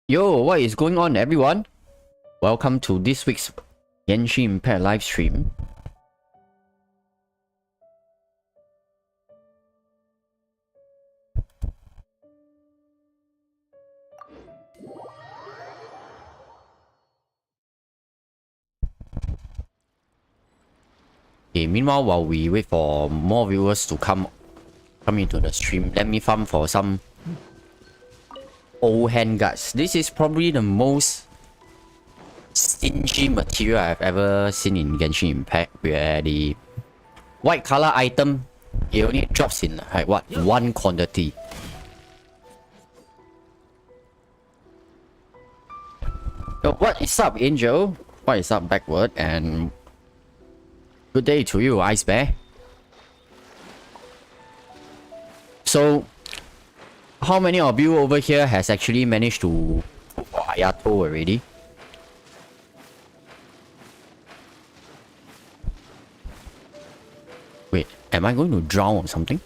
Yo, what is going on, everyone? Welcome to this week's Genshin Impact live stream. Okay, meanwhile, while we wait for more viewers to come into the stream, let me farm for some old handguards. This is probably the most stingy material I've ever seen in Genshin Impact, where the white color item, it only drops in like what, one quantity. So what is up, Angel? What is up, Backward? And good day to you, Ice Bear. So, how many of you over here has actually managed to put for Hayato already? Wait, am I going to drown or something?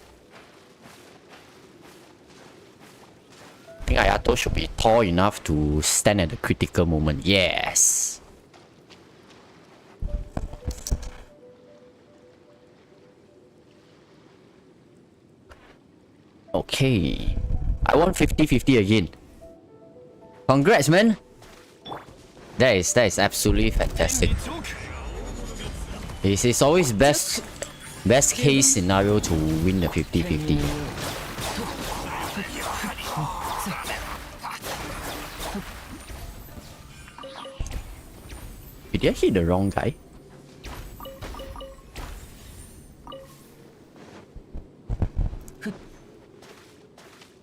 I think Hayato should be tall enough to stand at the critical moment. Yes! Okay. I won 50-50 again. Congrats, man! That is absolutely fantastic. It's always best case scenario to win the 50-50. Did I hit the wrong guy?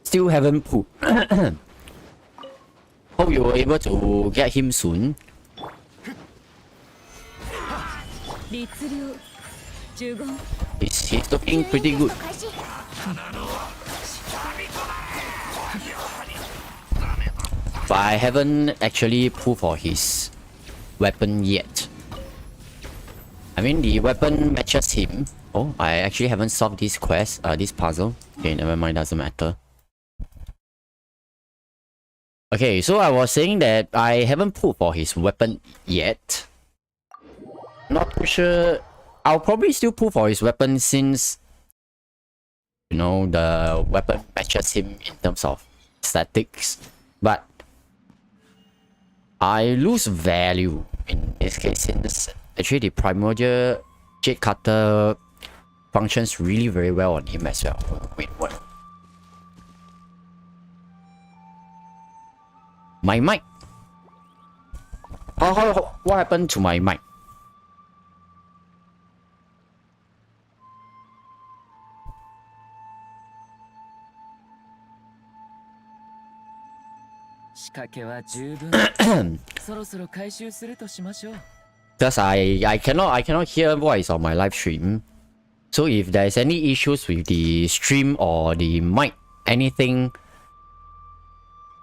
Still haven't pooped. Hope you were able to get him soon. He's looking pretty good. But I haven't actually pulled for his weapon yet. I mean, the weapon matches him. Oh, I actually haven't solved this quest, this puzzle. Okay, never mind, doesn't matter. Okay, so I was saying that I haven't pulled for his weapon yet. Not too sure. I'll probably still pull for his weapon since, you know, the weapon matches him in terms of statics. But I lose value in this case since actually the primordial jade cutter functions really very well on him as well. Wait, what? My mic? What happened to my mic? Because I cannot hear voice on my live stream. So if there's any issues with the stream or the mic, anything,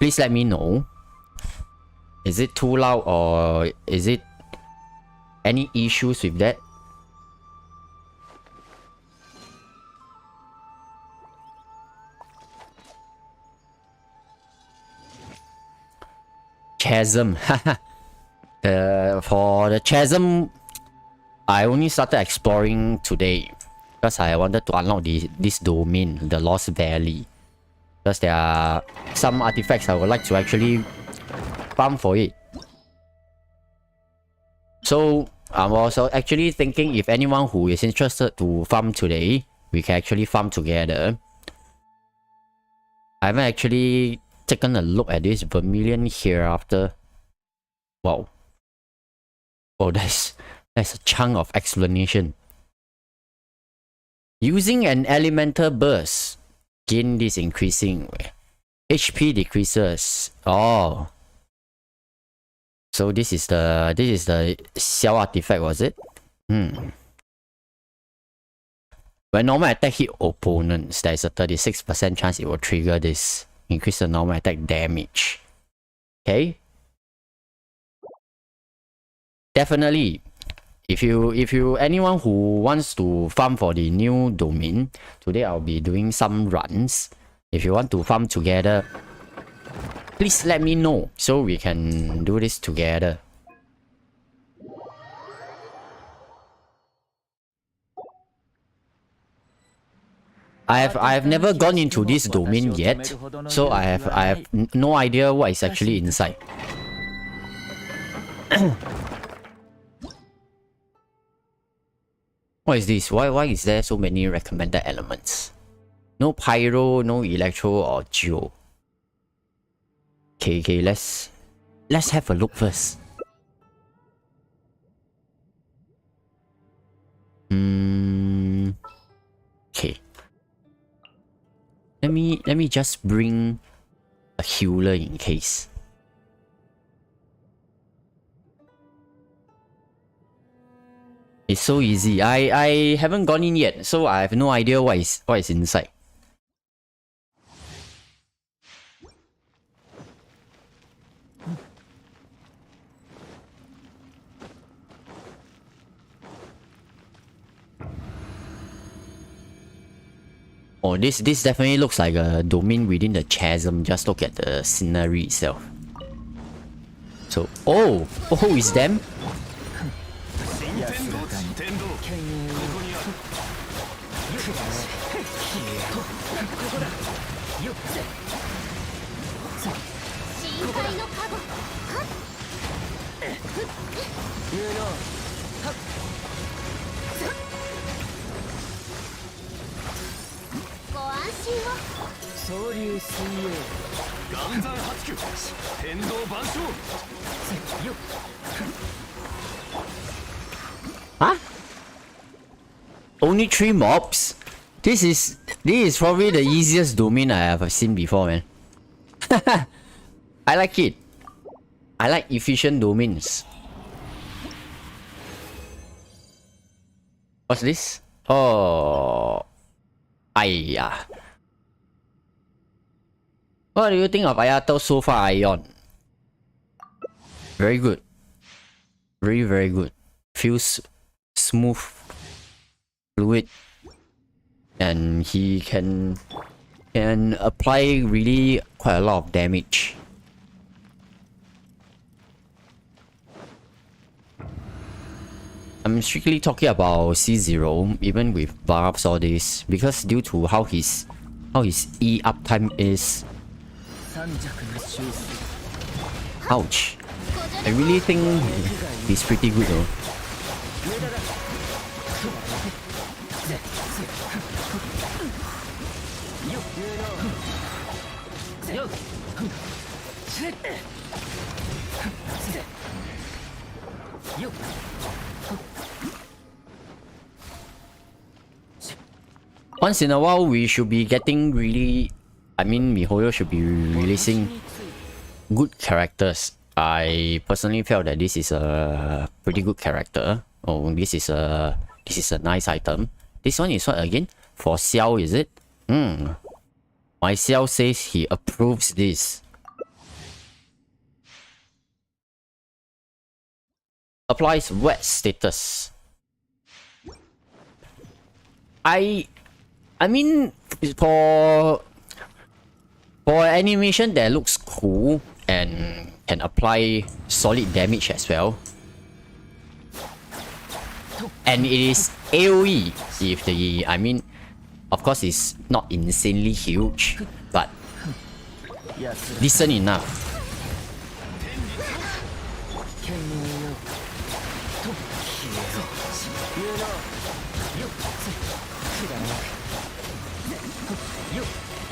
please let me know. Is it too loud or is it any issues with that? Chasm. For the chasm, I only started exploring today because I wanted to unlock this domain, the Lost Valley. Because there are some artifacts I would like to actually farm for it. So I'm also actually thinking if anyone who is interested to farm today, we can actually farm together. I haven't actually taken a look at this Vermilion Hereafter. Wow. Oh, that's a chunk of explanation. Using an elemental burst, gain this increasing HP decreases. Oh. So this is the Xiao artifact, was it? When normal attack hit opponents, there is a 36% chance it will trigger this. Increase the normal attack damage. Okay. Definitely. If you anyone who wants to farm for the new domain, today I'll be doing some runs. If you want to farm together, please let me know so we can do this together. I have never gone into this domain yet, so I have no idea what is actually inside. What is this? Why is there so many recommended elements? No pyro, no electro or geo. Okay, let's have a look first. Okay. Let me just bring a healer in case. It's so easy. I haven't gone in yet, so I have no idea what is inside. Oh, this definitely looks like a domain within the chasm. Just look at the scenery itself. So, oh, it's them. Huh? Only 3 mobs? This is probably the easiest domain I have seen before, man. I like it. I like efficient domains. What's this? Oh, Aya. What do you think of Ayato so far, Ion? Very good. Very, very good. Feels smooth, fluid, and he can apply really quite a lot of damage. I'm strictly talking about C0, even with buffs all this, because due to how his E uptime is. Ouch. I really think he's pretty good though. Once in a while, we should be getting really... I mean, MiHoYo should be releasing good characters. I personally felt that this is a pretty good character. Oh, this is a nice item. This one is what again? For Xiao, is it? My Xiao says he approves this. Applies wet status. I mean, for animation that looks cool and can apply solid damage as well. And it is AoE if the, I mean, of course it's not insanely huge, but decent enough.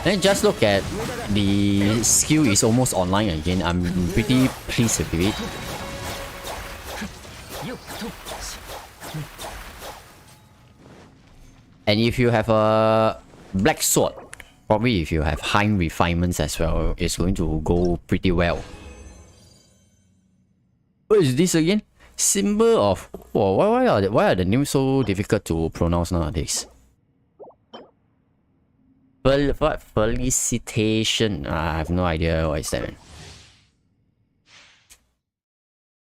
Then just look at the skill is almost online again. I'm pretty pleased with it. And if you have a black sword, probably if you have high refinements as well, it's going to go pretty well. What is this again? Symbol of... Whoa, why are the names so difficult to pronounce nowadays? What? Felicitation? I have no idea what is that, man.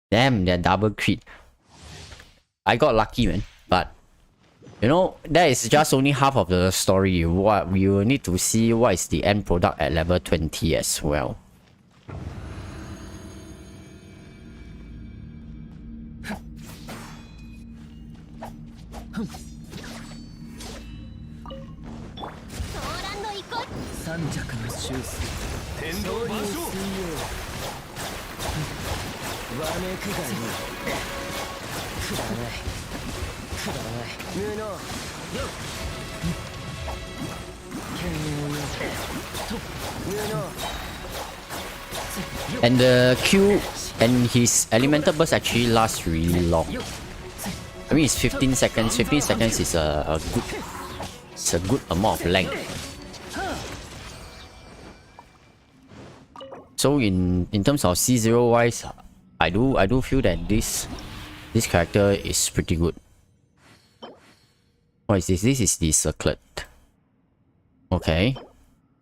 Damn, they're double crit. I got lucky, man. But, you know, that is just only half of the story. What we will need to see what is the end product at level 20 as well. And the Q and his elemental burst actually lasts really long. I mean, it's 15 seconds. 15 seconds is a good amount of length. So in terms of C0 wise, I do feel that this character is pretty good. What is this? This is the circlet. Okay.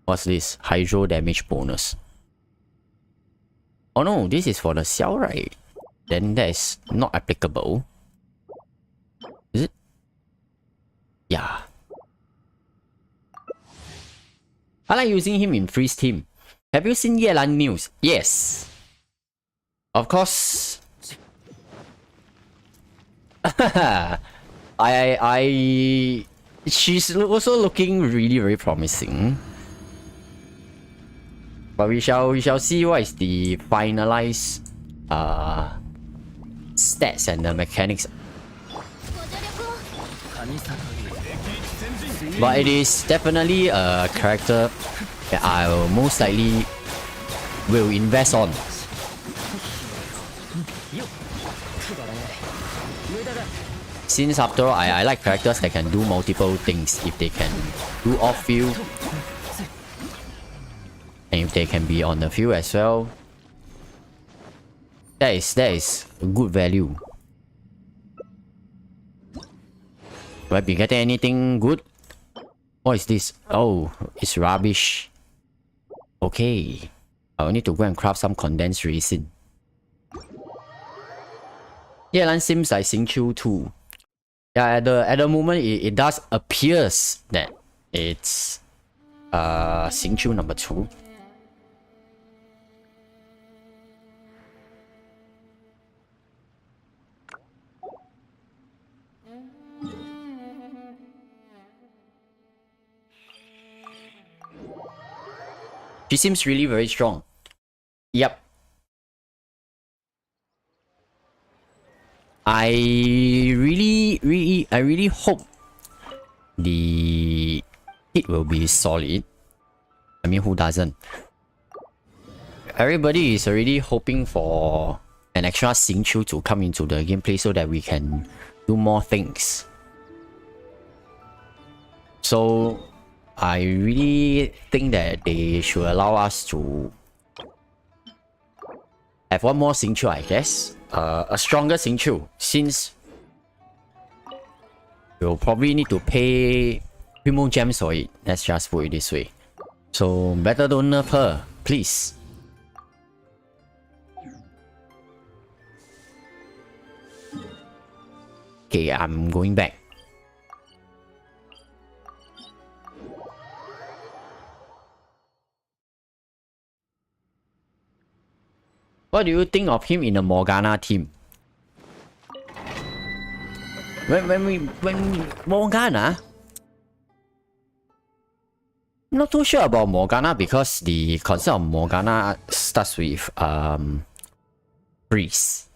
What's this? Hydro damage bonus. Oh no, this is for the Xiao, right? Then that is not applicable. Is it? Yeah. I like using him in freeze team. Have you seen Yelan news? Yes. Of course. She's also looking really very promising. But we shall see what is the finalized stats and the mechanics. But it is definitely a character that I will most likely will invest on. Since after all, I like characters that can do multiple things. If they can do off-field, and if they can be on the field as well, that is good value. Will I be getting anything good? What is this? Oh, it's rubbish. Okay, I will need to go and craft some condensed resin. Yelan seems like Xingqiu too. Yeah, at the moment it does appears that it's Xingqiu number 2. She seems really very strong. Yep. I really hope the hit will be solid. I mean, who doesn't? Everybody is already hoping for an extra Xingqiu to come into the gameplay so that we can do more things. So I really think that they should allow us to have one more Xingqiu, I guess. A stronger Xingqiu, since we'll probably need to pay Primo Gems for it. Let's just put it this way. So better don't nerf her, please. Okay, I'm going back. What do you think of him in the Morgana team? When Morgana, I'm not too sure about Morgana because the concept of Morgana starts with freeze,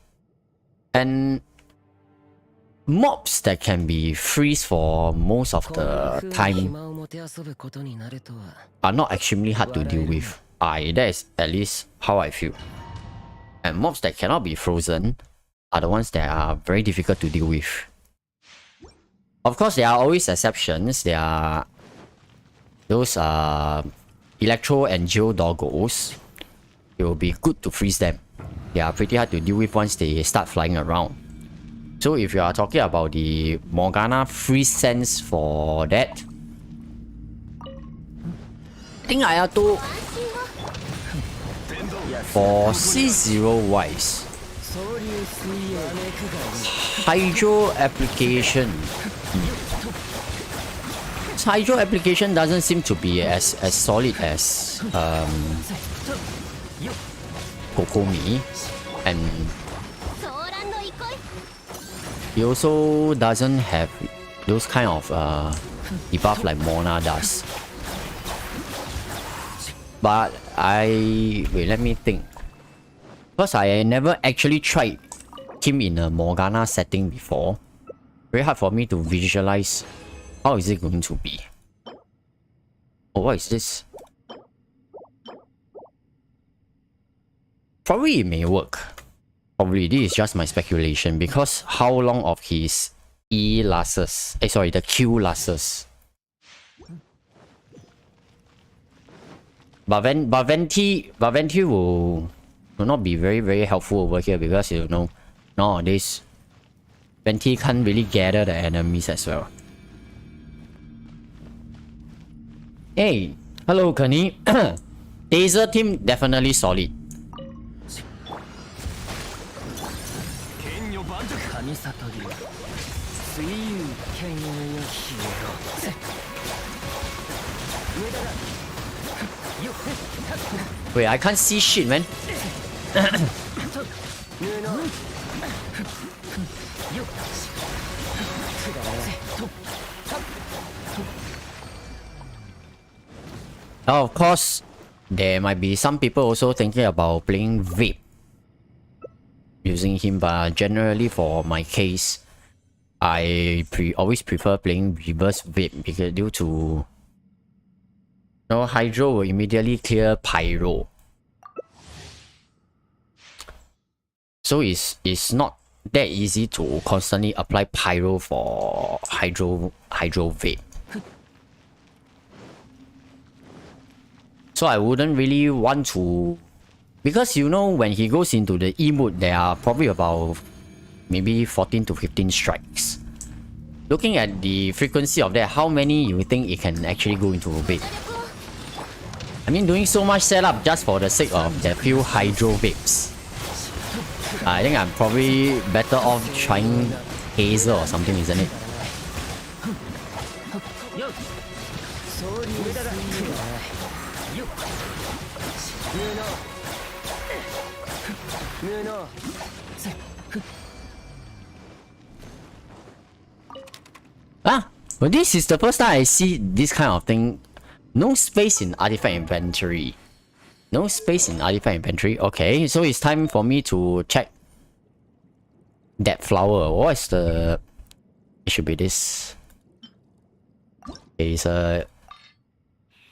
and mobs that can be freeze for most of the time are not extremely hard to deal with. That is at least how I feel. And mobs that cannot be frozen are the ones that are very difficult to deal with. Of course, there are always exceptions. There are those Electro and Geo doggos. It will be good to freeze them. They are pretty hard to deal with once they start flying around. So if you are talking about the Morgana freeze sense for that, I think Ayato for C0 wise, Hydro application. Hydro application doesn't seem to be as solid as Kokomi, and he also doesn't have those kind of debuff like Mona does. But wait, let me think. Because I never actually tried him in a Morgana setting before. Very hard for me to visualize how is it going to be. Oh, what is this? Probably it may work. Probably this is just my speculation because how long of his E lasts? Sorry, the Q lasts. But Venti will not be very helpful over here because you know nowadays Venti can't really gather the enemies as well. Hey, hello Kenny. Taser team definitely solid. Wait, I can't see shit, man. Oh, of course, there might be some people also thinking about playing Vape using him, but generally for my case, I always prefer playing reverse Vape because due to Hydro will immediately clear Pyro. So it's not that easy to constantly apply Pyro for Hydro Vape. So I wouldn't really want to, because you know when he goes into the E mode there are probably about maybe 14 to 15 strikes. Looking at the frequency of that, how many you think it can actually go into a Vape? I mean, doing so much setup just for the sake of the few Hydro Vapes. I think I'm probably better off trying Hazer or something, isn't it? Well, this is the first time I see this kind of thing. No space in artifact inventory. No space in artifact inventory. Okay, so it's time for me to check that flower. What is the... It should be this. Okay, it's a...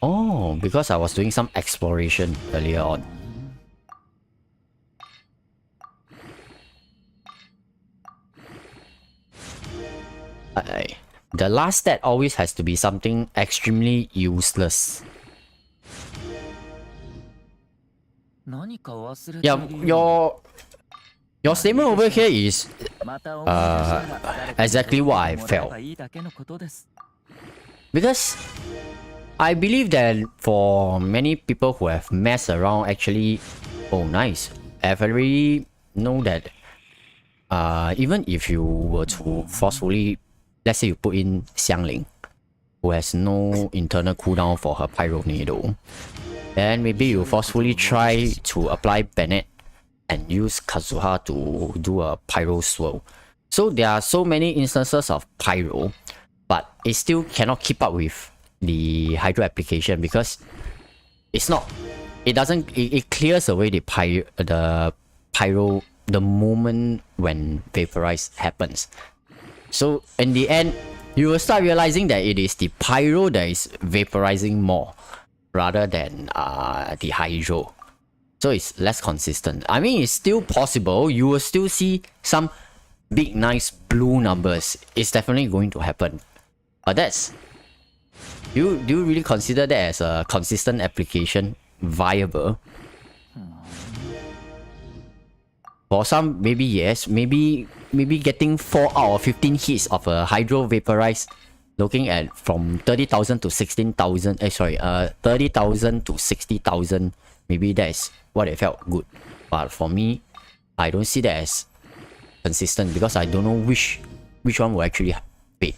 Oh, because I was doing some exploration earlier on. The last stat always has to be something extremely useless. Yeah, your statement over here is exactly what I felt. Because I believe that for many people who have messed around actually... Oh, nice. I already know that even if you were to forcefully... Let's say you put in Xiangling, who has no internal cooldown for her Pyro Needle. Then maybe you forcefully try to apply Bennett and use Kazuha to do a Pyro Swirl. So there are so many instances of Pyro, but it still cannot keep up with the Hydro application because it's not... It doesn't... It clears away the Pyro the moment when Vaporize happens. So in the end, you will start realizing that it is the Pyro that is vaporizing more rather than the Hydro. So it's less consistent. I mean, it's still possible. You will still see some big, nice blue numbers. It's definitely going to happen. But that's... Do you really consider that as a consistent application viable? For some, maybe yes. Maybe getting 4 out of 15 hits of a Hydro Vaporize, looking at from 30,000 to 16,000, 30,000 to 60,000, maybe that is what it felt good. But for me, I don't see that as consistent because I don't know which one will actually pay.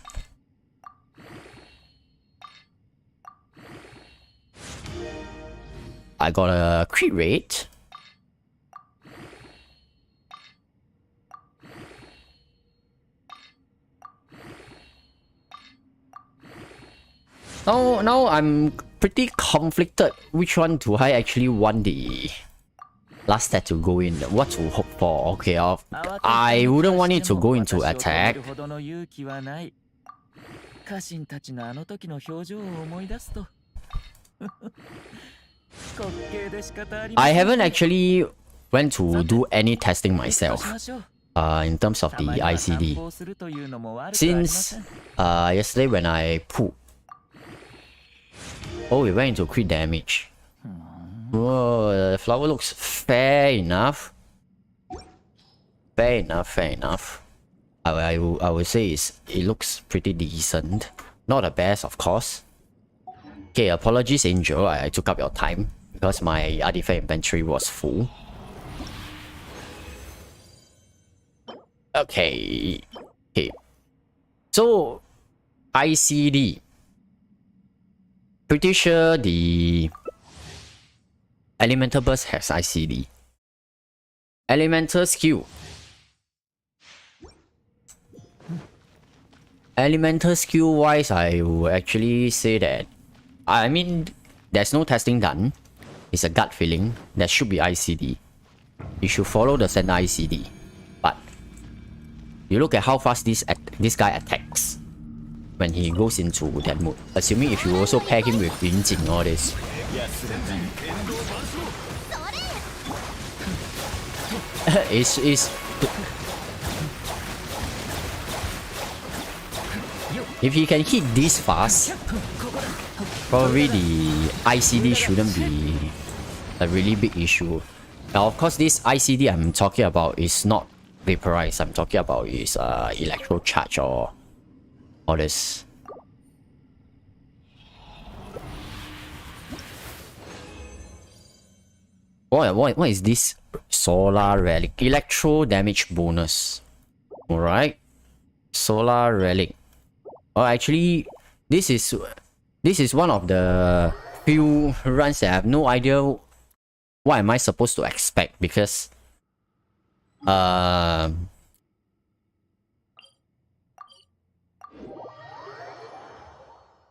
I got a crit rate. Now I'm pretty conflicted. Which one do I actually want the last stat to go in? What to hope for? Okay, I wouldn't want it to go into attack. I haven't actually went to do any testing myself in terms of the ICD. Since yesterday when I pulled, oh, it went into crit damage. Whoa, the flower looks fair enough. Fair enough. I would say it looks pretty decent. Not the best, of course. Okay, apologies, Angel. I took up your time because my artifact inventory was full. Okay. So, ICD. Pretty sure the Elemental Burst has ICD. Elemental skill. Elemental skill wise, I will actually say that, I mean, there's no testing done. It's a gut feeling. There should be ICD. You should follow the standard ICD. But you look at how fast this guy attacks when he goes into that mode. Assuming if you also pair him with Yunjing, all this. If he can hit this fast, probably the ICD shouldn't be a really big issue. Now, of course, this ICD I'm talking about is not vaporized. I'm talking about is electro charge or all this. What is this? Solar Relic. Electro damage bonus. Alright. Solar Relic. Oh, actually, this is one of the few runs that I have no idea what am I supposed to expect, because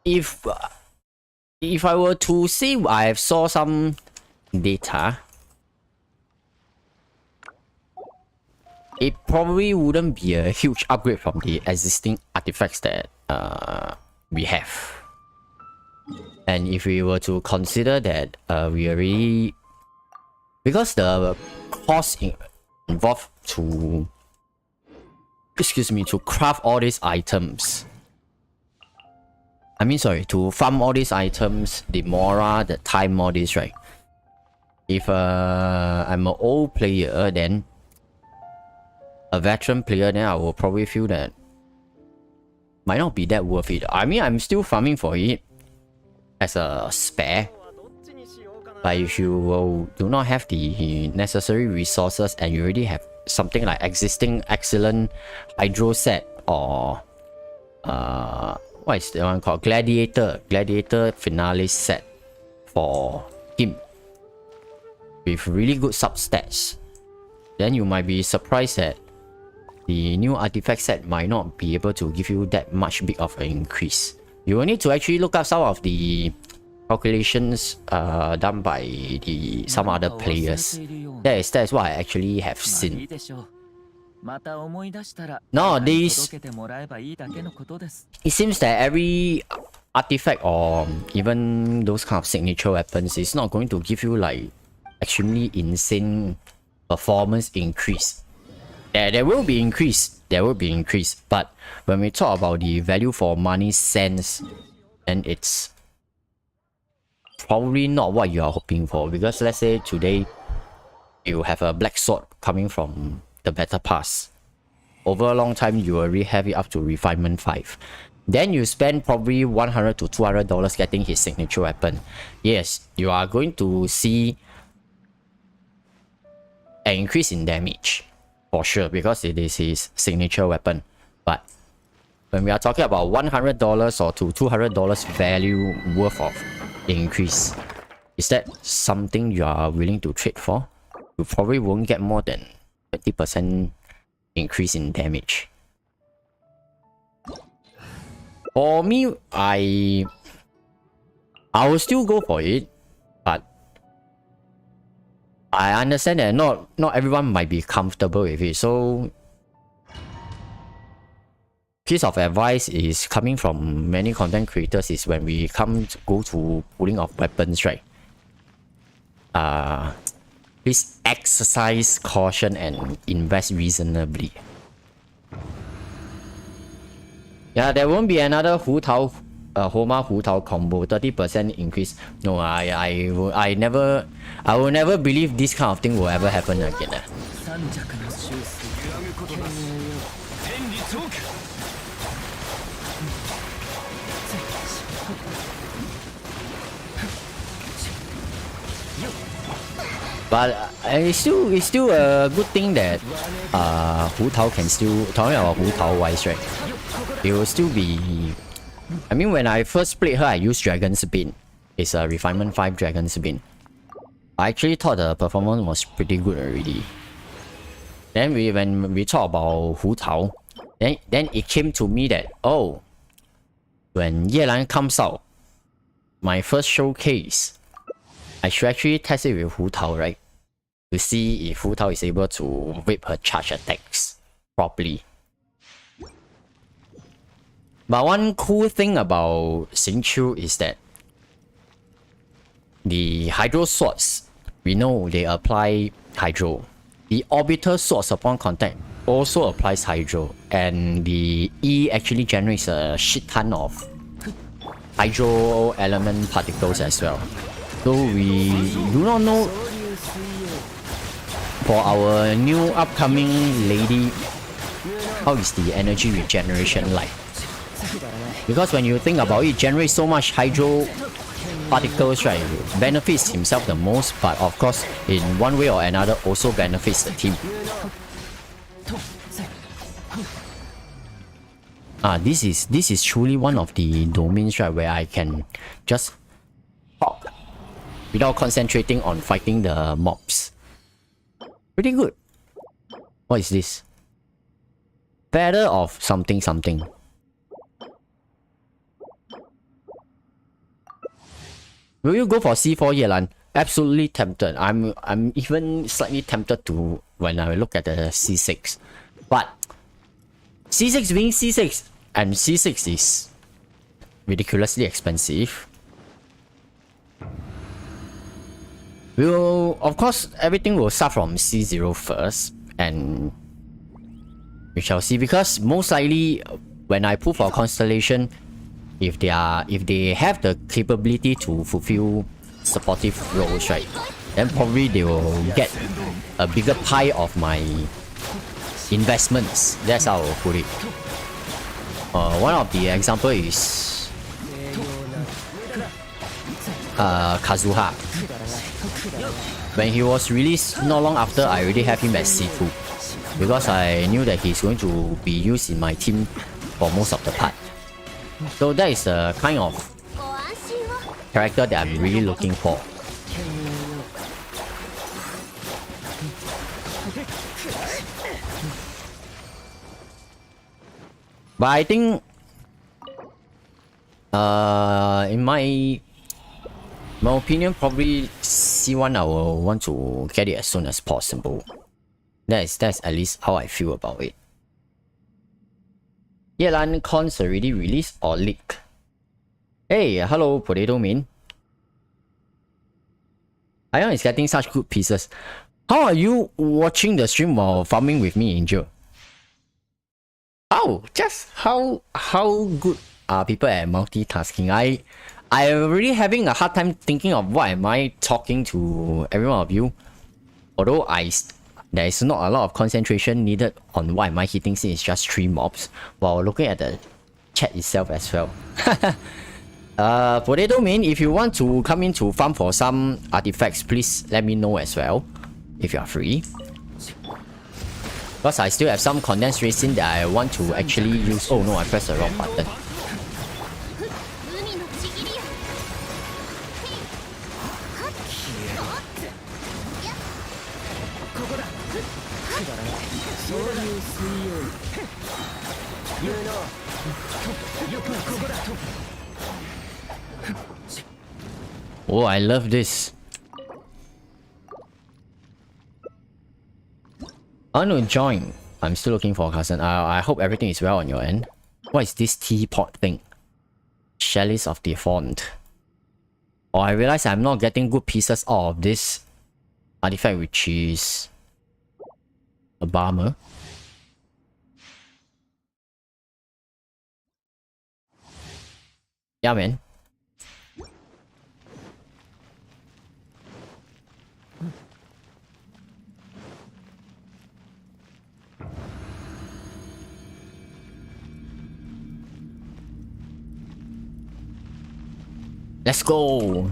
if I were to say I have saw some data, it probably wouldn't be a huge upgrade from the existing artifacts that we have. And if we were to consider that we already, because the cost involved to craft all these items, to farm all these items, the Mora, the time, all this, right? If I'm an old player, then a veteran player, then I will probably feel that might not be that worth it. I mean, I'm still farming for it as a spare, but if you do not have the necessary resources and you already have something like existing excellent hydro set or what is the one called, gladiator finale set for him with really good substats, then you might be surprised that the new artifact set might not be able to give you that much big of an increase. You will need to actually look up some of the calculations done by some other players. That is what I actually have seen. Nowadays, it seems that every artifact or even those kind of signature weapons is not going to give you like extremely insane performance increase. There will be increase, but when we talk about the value for money sense, then it's probably not what you are hoping for. Because let's say today you have a black sword coming from the battle pass. Over a long time, you already have it up to refinement 5. Then you spend probably $100 to $200 getting his signature weapon. Yes, you are going to see an increase in damage for sure, because it is his signature weapon. But when we are talking about $100 or to $200 value worth of increase, is that something you are willing to trade for? You probably won't get more than 20% increase in damage. For me, I I will still go for it, but I understand that not everyone might be comfortable with it. So piece of advice is coming from many content creators is when we go to pulling of weapons, right? Please exercise caution and invest reasonably. Yeah, there won't be another Homa Hu Tao combo, 30% increase. No, I will never believe this kind of thing will ever happen again. But it's still a good thing that Hu Tao can still, talking about Hu Tao wise, right? It will still be. I mean, when I first played her, I used Dragon's Bane. It's a Refinement 5 Dragon's Bane. I actually thought the performance was pretty good already. Then when we talk about Hu Tao, then it came to me that, oh, when Yelan comes out, my first showcase, I should actually test it with Hu Tao, right? To see if Hu Tao is able to whip her charge attacks properly. But one cool thing about Xingqiu is that the Hydro Swords, we know they apply Hydro. The Orbital Swords upon contact also applies Hydro. And the E actually generates a shit ton of Hydro element particles as well. So we do not know for our new upcoming lady, how is the energy regeneration like? Because when you think about it, generates so much hydro particles, right? Benefits himself the most, but of course, in one way or another, also benefits the team. This is truly one of the domains, right, where I can just talk without concentrating on fighting the mobs. Pretty good. What is this? Feather of something something. Will you go for C4, Yelan? Absolutely tempted. I'm even slightly tempted to when I look at the C6. But C6 being C6, and C6 is ridiculously expensive. Of course, everything will start from C0 first, and we shall see. Because most likely, when I pull for Constellation, if they have the capability to fulfill supportive roles, right, then probably they will get a bigger pie of my investments. That's how I'll put it. One of the example is Kazuha. When he was released not long after, I already have him at C2 because I knew that he's going to be used in my team for most of the part. So that is the kind of character that I'm really looking for. But I think in my opinion, probably C1 I will want to get it as soon as possible. That's at least how I feel about it. Yelan cons already released or leaked? Hey, hello Potato Man. Ion is getting such good pieces. How are you watching the stream while farming with me, Angel? Oh, just how good are people at multitasking? I'm really having a hard time thinking of what am I talking to every one of you. Although there is not a lot of concentration needed on what am I hitting since it's just 3 mobs, while looking at the chat itself as well. Potato Man, if you want to come in to farm for some artifacts, please let me know as well, if you are free. Because I still have some condensed resin that I want to actually use. Oh no, I pressed the wrong button. Oh, I love this. I want to join. I'm still looking for a cousin. I hope everything is well on your end. What is this teapot thing? Chalice of the Font. Oh, I realize I'm not getting good pieces out of this artifact, which is a bummer. Yeah, man. Let's go.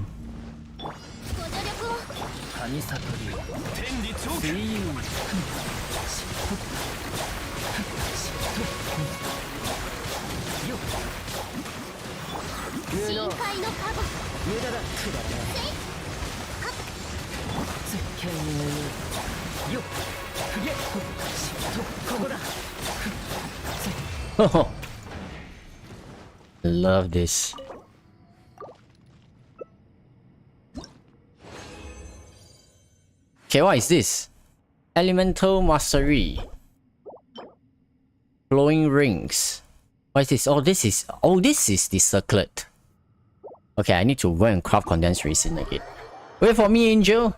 Love this. Okay, what is this? Elemental Mastery. Flowing Rings. What is this? Oh, this is the circlet. Okay, I need to go and craft condensed resin again. Wait for me, Angel.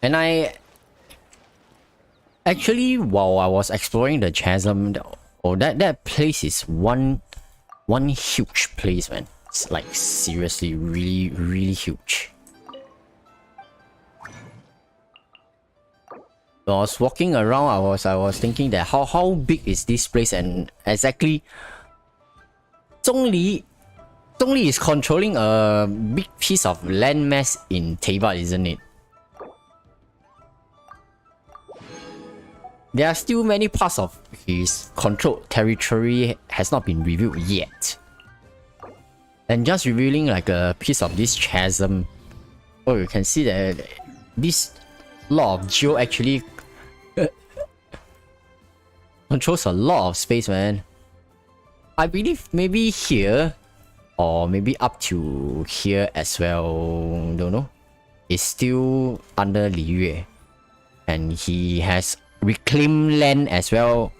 And I actually, while I was exploring the chasm, oh, that place is one huge place, man. It's like seriously, really huge. I was walking around. I was thinking that how big is this place, and exactly, Zhongli is controlling a big piece of landmass in Teyvat, isn't it? There are still many parts of his controlled territory has not been revealed yet. And just revealing like a piece of this chasm, oh, you can see that this Lord of Geo actually controls a lot of space, man. I believe maybe here, or maybe up to here as well, don't know. It's still under Li Yue. And he has reclaimed land as well.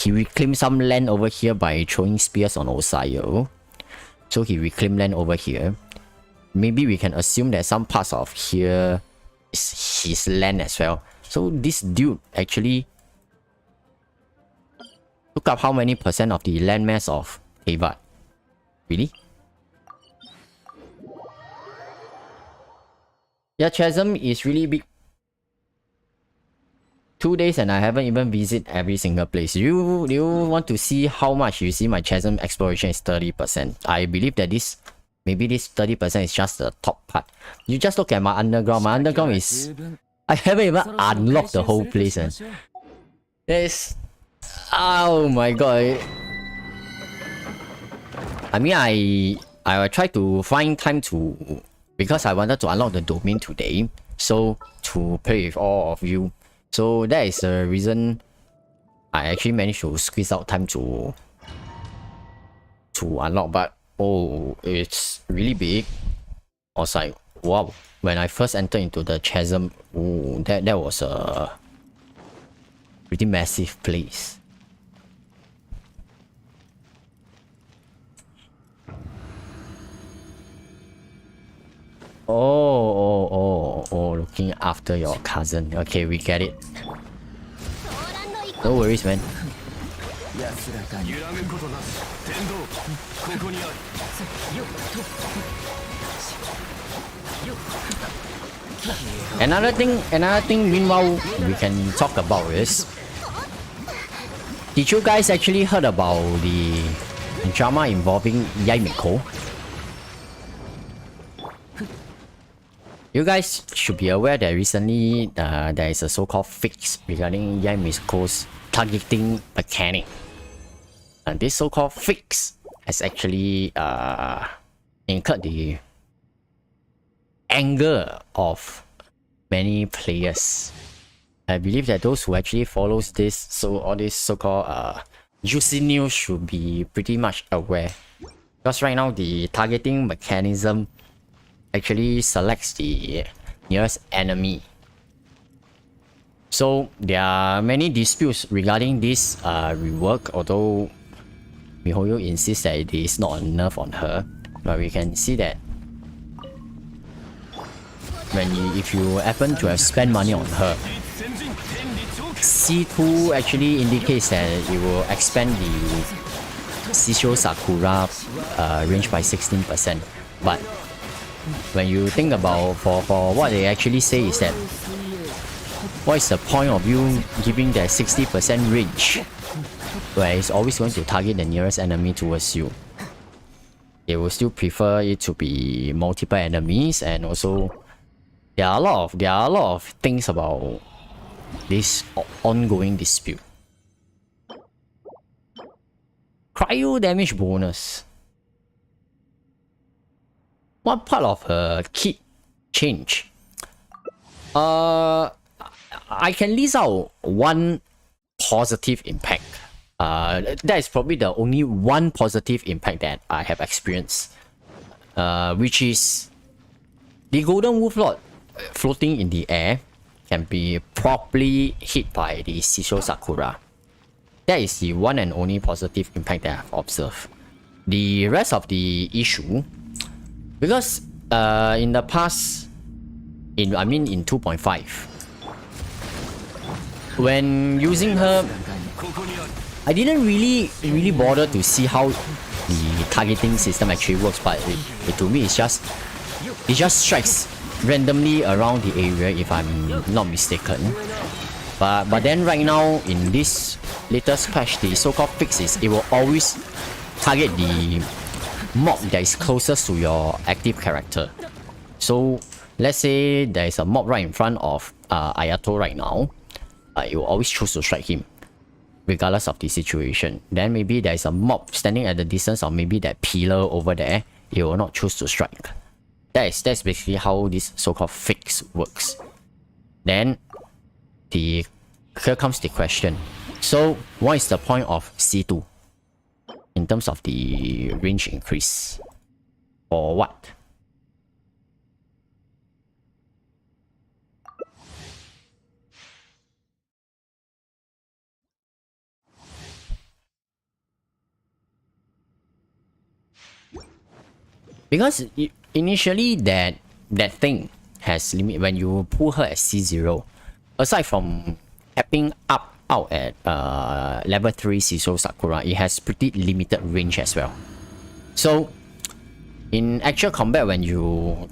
He reclaimed some land over here by throwing spears on Osayo. So he reclaimed land over here. Maybe we can assume that some parts of here is his land as well. So this dude actually took up how many percent of the landmass of Teyvat? Really? Yeah, chasm is really big. 2 days and I haven't even visited every single place. Do you want to see how much? You see my chasm exploration is 30%. I believe that maybe this 30% is just the top part. You just look at my underground. My underground is... I haven't even unlocked the whole place. There's... Oh my god. I mean, I try to find time to... Because I wanted to unlock the domain today. So, to play with all of you. So that is the reason I actually managed to squeeze out time to unlock. But oh, it's really big. I was like, wow. When I first entered into the chasm, ooh, that was a pretty massive place. Oh, looking after your cousin. Okay, we get it. No worries, man. Another thing meanwhile we can talk about is, did you guys actually heard about the drama involving Yaimiko? You guys should be aware that recently there is a so-called fix regarding Yaimiko's targeting mechanic. And this so-called fix has actually incurred the anger of many players. I believe that those who actually follows this, so all this so-called juicy news should be pretty much aware. Because right now the targeting mechanism actually selects the nearest enemy. So there are many disputes regarding this rework, although MiHoYo insists that it is not a nerf on her. But we can see that if you happen to have spent money on her, C2 actually indicates that it will expand the Shisho Sakura range by 16%. But when you think about for what they actually say is that what is the point of you giving that 60% range where it's always going to target the nearest enemy towards you? They will still prefer it to be multiple enemies, and also there are a lot of things about this ongoing dispute. Cryo damage bonus. What part of her kit change? I can list out one positive impact. That is probably the only one positive impact that I have experienced, which is the Golden Wolf Lord floating in the air can be properly hit by the Shisho Sakura. That is the one and only positive impact that I've observed. The rest of the issue, because in the past, in 2.5, when using her, I didn't really bother to see how the targeting system actually works, but to me it just strikes randomly around the area, if I'm not mistaken. But then right now in this latest patch, the so-called fix is it will always target the mob that is closest to your active character. So let's say there is a mob right in front of Ayato right now, it will always choose to strike him regardless of the situation. Then maybe there is a mob standing at the distance, or maybe that pillar over there, it will not choose to strike. That's basically how this so-called fix works. Then here comes the question. So what is the point of C2 in terms of the range increase? Or what? Because initially that thing has limit. When you pull her at C0, aside from capping out at level 3 Shisho Sakura, it has pretty limited range as well. So in actual combat, when you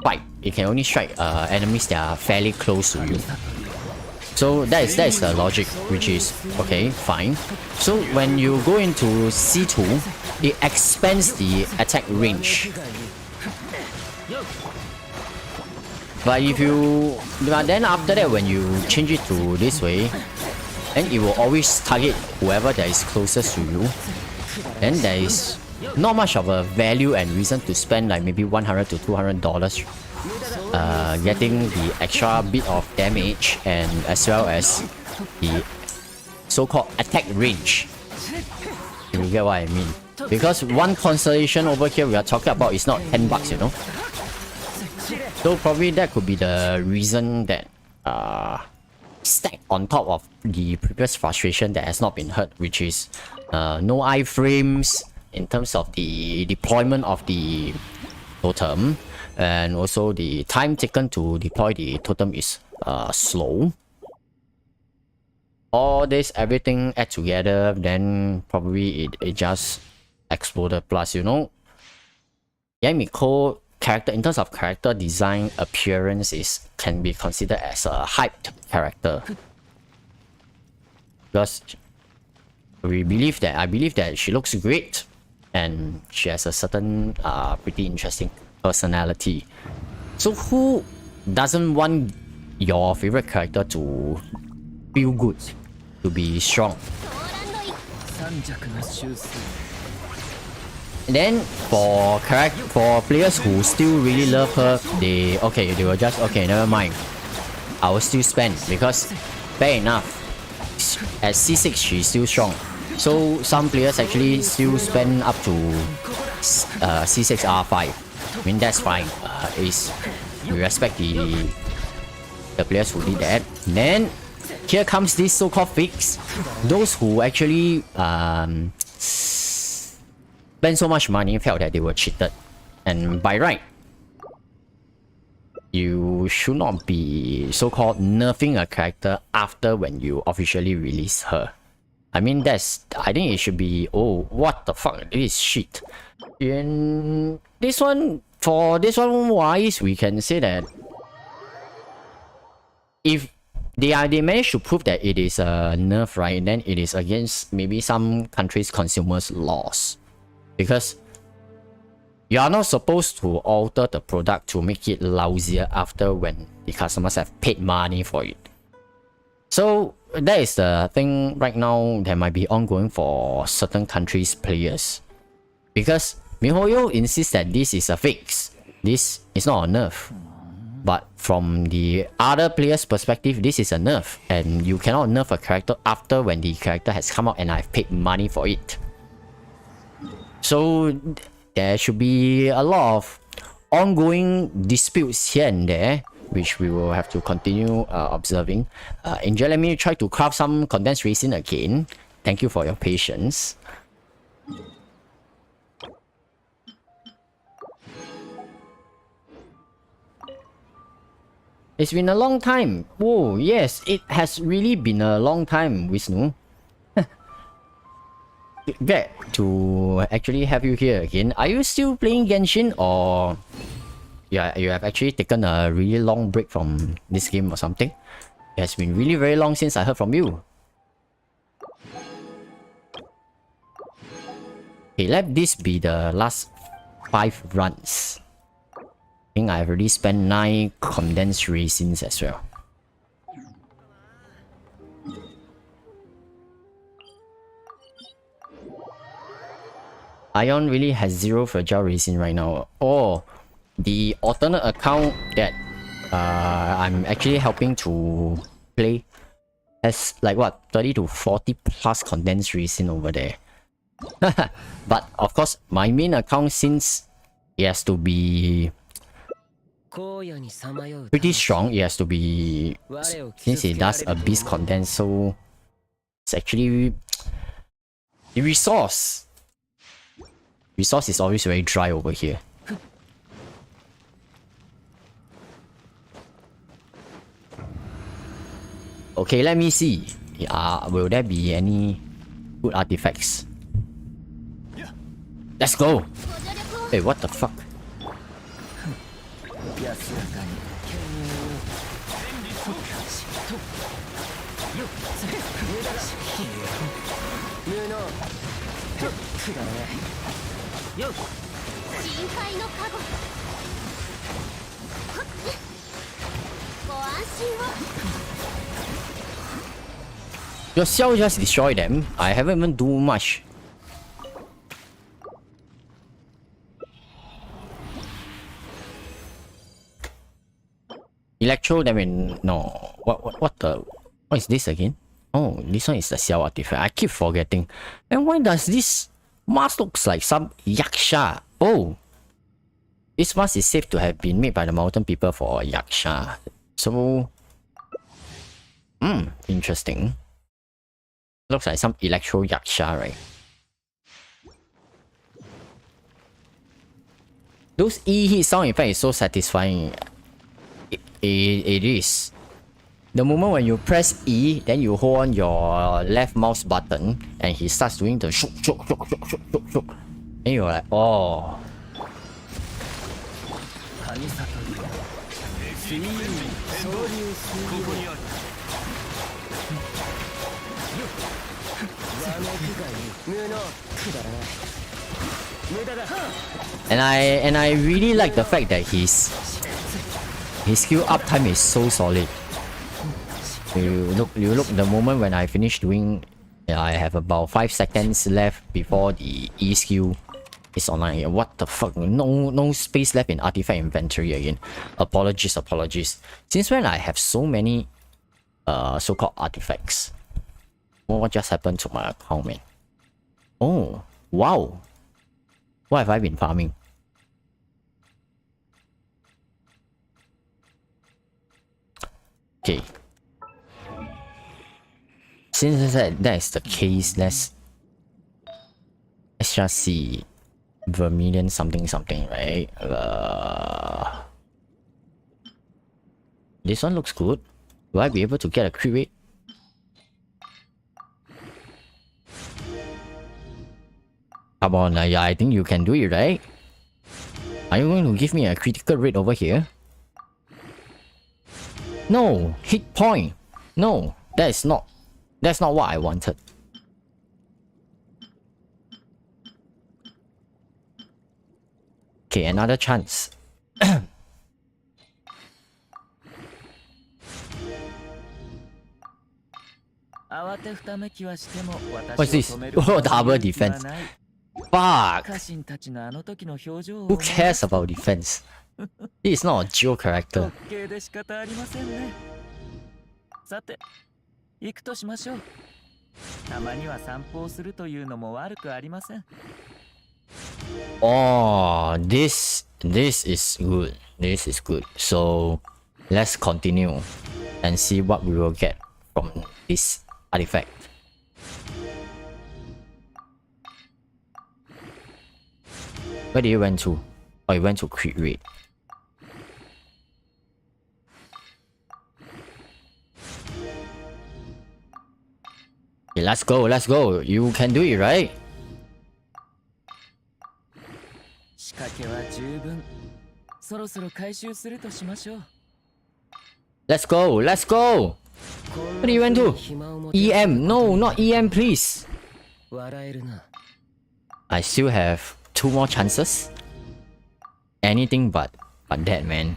fight, it can only strike enemies that are fairly close to you. So that is the logic, which is okay, fine. So when you go into C2, it expands the attack range. But then after that, when you change it to this way, then it will always target whoever that is closest to you. Then there is not much of a value and reason to spend like maybe $100 to $200 getting the extra bit of damage, and as well as the so-called attack range. You get what I mean? Because one constellation over here we are talking about is not $10, you know. So probably that could be the reason that stacked on top of the previous frustration that has not been heard, which is no iframes in terms of the deployment of the totem, and also the time taken to deploy the totem is slow. All this, everything add together, then probably it just exploded. Plus, you know, Yamiko character, in terms of character design, appearance can be considered as a hyped character, because I believe that she looks great and she has a certain pretty interesting personality. So who doesn't want your favorite character to feel good, to be strong? And then for players who still really love her, they will just, okay, never mind. I will still spend because fair enough. At C6 she's still strong. So some players actually still spend up to C6 R5. I mean that's fine. We respect the players who did that. And then here comes this so-called fix. Those who actually spend so much money felt that they were cheated. And by right, you should not be so-called nerfing a character after when you officially release her. I mean I think it should be, oh what the fuck, this is shit. And for this one wise, we can say that if they manage to prove that it is a nerf, right, then it is against maybe some countries' consumers' laws. Because you are not supposed to alter the product to make it lousier after when the customers have paid money for it. So that is the thing right now that might be ongoing for certain countries' players. Because MiHoYo insists that this is a fix. This is not a nerf. But from the other player's perspective, this is a nerf. And you cannot nerf a character after when the character has come out and I've paid money for it. So there should be a lot of ongoing disputes here and there, which we will have to continue observing. Angel, let me try to craft some condensed resin again. Thank you for your patience. It's been a long time. Oh, yes, it has really been a long time, Vishnu. Glad to actually have you here again. Are you still playing Genshin, or you have actually taken a really long break from this game or something? It has been really very long since I heard from you. Okay, let this be the last 5 runs. I think I've already spent 9 condensed resins as well. Ion really has 0 fragile resin right now. Oh, the alternate account that I'm actually helping to play has like what, 30 to 40 plus condensed resin over there. But of course, my main account, since it has to be pretty strong, it has to be, since it does abyss condense, so it's actually the resource is always very dry over here. Okay, let me see. Will there be any good artifacts? Let's go! Hey, what the fuck? Your cell just destroy them. I haven't even do much. Electro damage. No. What is this again? Oh, this one is the cell artifact. I keep forgetting. And why does this mask looks like some yaksha? Oh, this mask is safe to have been made by the mountain people for yaksha. So, interesting. Looks like some electro yaksha, right? Those E-hit sound effect is so satisfying. It is. The moment when you press E, then you hold on your left mouse button and he starts doing the shook shook shook shook shook shook shook. And you're like, oh. And I really like the fact that his skill uptime is so solid. You look the moment when I finish doing, I have about 5 seconds left before the E skill It's online here. What the fuck? No space left in artifact inventory again. Apologies. Since when I have so many so-called artifacts? What just happened to my account, man? Oh, wow. What have I been farming? Okay. Since that is the case, let's just see. Vermilion something, right? This one looks good. Will I be able to get a crit rate? Come on, yeah, I think you can do it, right? Are you going to give me a critical rate over here? No, hit point. No, that's not what I wanted. Okay, another chance. What's this? Oh, double defense. Fuck! Who cares about defense? He is not a Geo character. Oh, this is good. This is good. So let's continue and see what we will get from this artifact. Where did you went to? Oh, you went to crit rate. Okay, let's go. You can do it, right? Let's go. What do you went to? EM. No, not EM, please. I still have 2 more chances. Anything but that, man.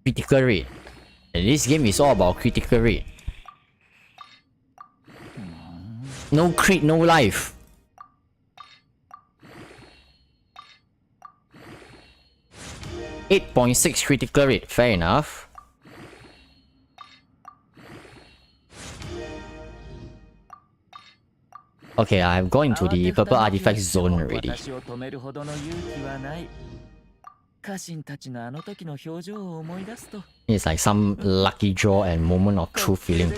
Critical rate. And this game is all about critical rate. No crit, no life. .6 critical rate, fair enough. Okay, I've gone into the purple artifact zone already. It's like some lucky draw and moment of true feeling.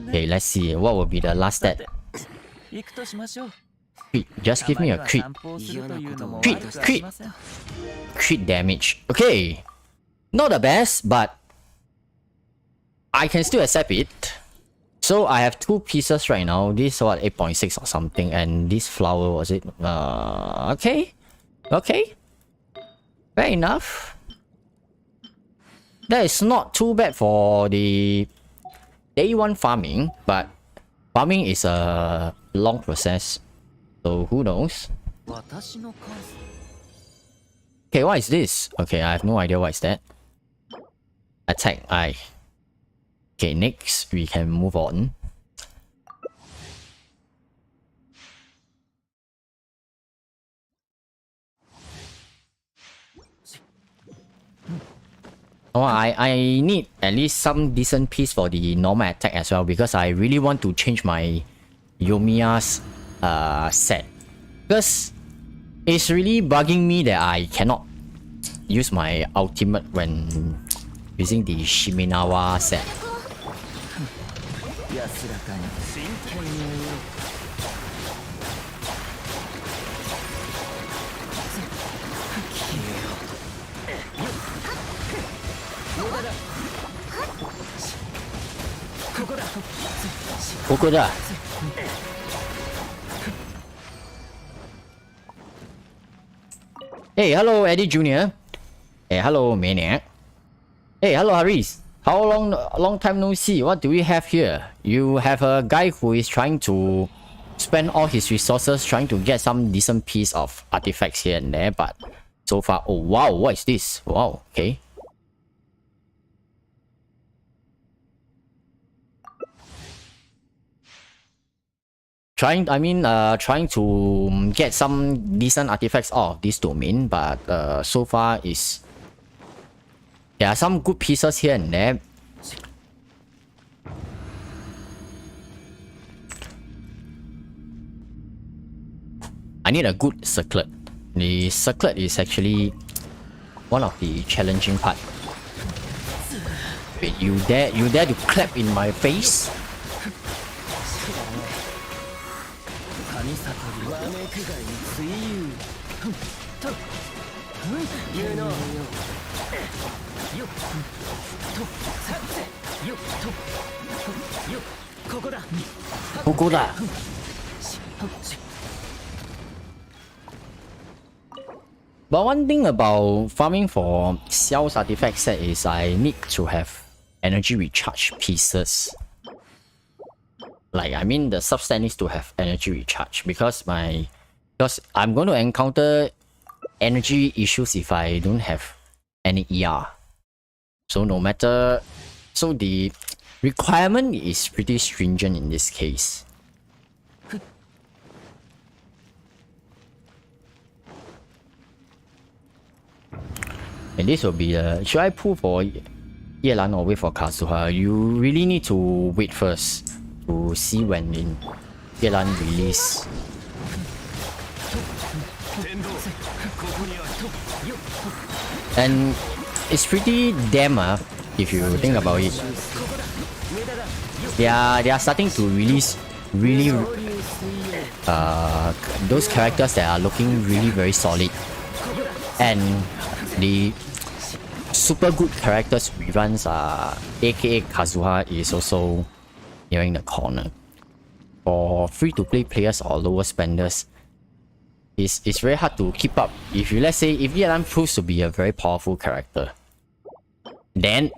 Okay, let's see. What will be the last stat? Crit. Just give me a crit. Crit damage. Okay. Not the best, but I can still accept it. So I have 2 pieces right now. This what 8.6 or something, and this flower was it? Okay. Fair enough. That is not too bad for the day 1 farming, but farming is a long process. So who knows? Okay, what is this? Okay, I have no idea what is that. Attack I. Okay, next we can move on. Oh, I need at least some decent piece for the normal attack as well, because I really want to change my Yomiya's set. Because it's really bugging me that I cannot use my ultimate when using the Shiminawa set. Hey, hello Eddie Jr. Hey, hello Maniac. Hey, hello Haris. How long time no see? What do we have here? You have a guy who is trying to spend all his resources trying to get some decent piece of artifacts here and there, but so far, oh wow, what is this? Wow, okay. trying to get some decent artifacts out of this domain, but so far there are some good pieces here and there. I need a good circlet. The circlet is actually one of the challenging part. Wait, you dare to clap in my face? But one thing about farming for Xiao's artifact set is I need to have energy recharge pieces. Like, I mean, the subset needs to have energy recharge because I'm going to encounter energy issues if I don't have any ER. So the requirement is pretty stringent in this case. And this will be should I pull for Yelan or wait for Kazuha? You really need to wait first to see when Yelan release. And it's pretty damn if you think about it. They are starting to release really those characters that are looking really very solid. And the super good characters reruns aka Kazuha is also nearing the corner. For free-to-play players or lower spenders, it's very hard to keep up. Let's say if Yelan proves to be a very powerful character, then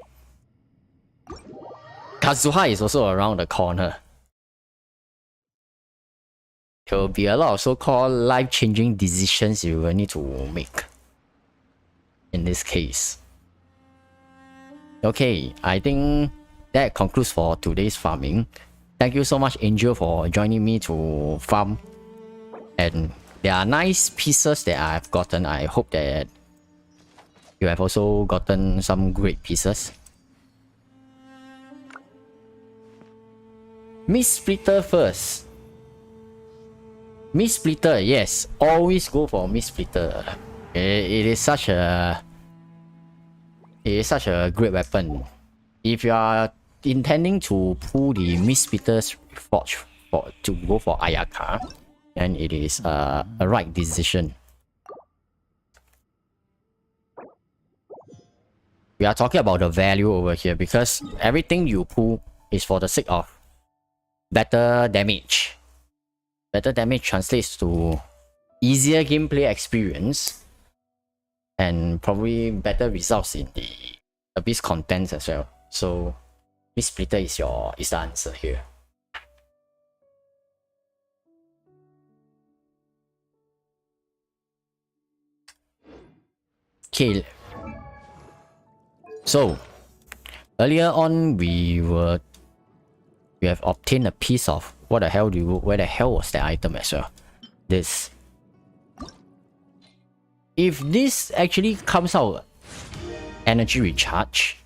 Kazuha is also around the corner. There will be a lot of so-called life-changing decisions you will need to make in this case. Okay, I think that concludes for today's farming. Thank you so much, Angel, for joining me to farm. And there are nice pieces that I've gotten. I hope that you have also gotten some great pieces. Miss Splitter first. Miss Splitter, yes, always go for Miss Splitter. It is such a great weapon. If you are intending to pull the Miss Splitter's Forge to go for Ayaka, then it is a right decision. We are talking about the value over here because everything you pull is for the sake of better damage. Better damage translates to easier gameplay experience and probably better results in the Abyss contents as well. So Miss Splitter is the answer here. Okay. So earlier on we have obtained a piece of where the hell was that item as well? This. If this actually comes out energy recharge,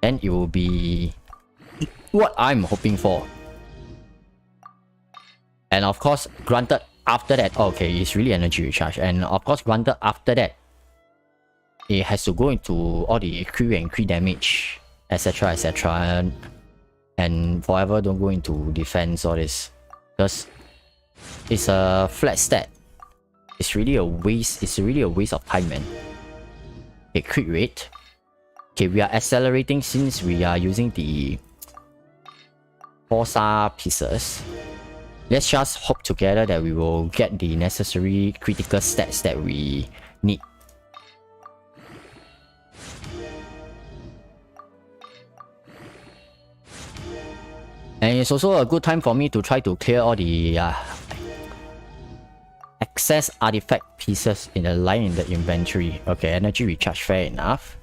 then it will be what I'm hoping for. And of course, granted after that, okay, it's really energy recharge. And of course, granted after that, it has to go into all the crit and crit damage, etc, etc. And forever don't go into defense or this, because it's a flat stat. It's really a waste. It's really a waste of time, man. Okay, crit rate. Okay, we are accelerating since we are using the Forza pieces. Let's just hope together that we will get the necessary critical stats that we need. And it's also a good time for me to try to clear all the excess artifact pieces in the line in the inventory. Okay, energy recharge, fair enough.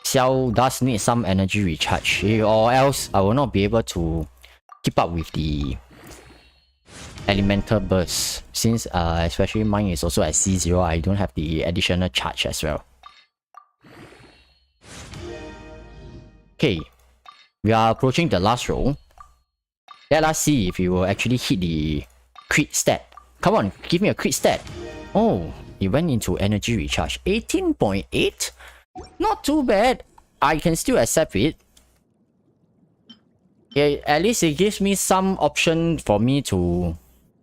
Xiao does need some energy recharge, or else I will not be able to keep up with the elemental burst, since especially mine is also at C0. I don't have the additional charge as well. Okay, we are approaching the last row. Let us see if you will actually hit the crit stat. Come on, give me a crit stat. Oh, it went into energy recharge. 18.8? Not too bad. I can still accept it. Yeah, at least it gives me some option for me to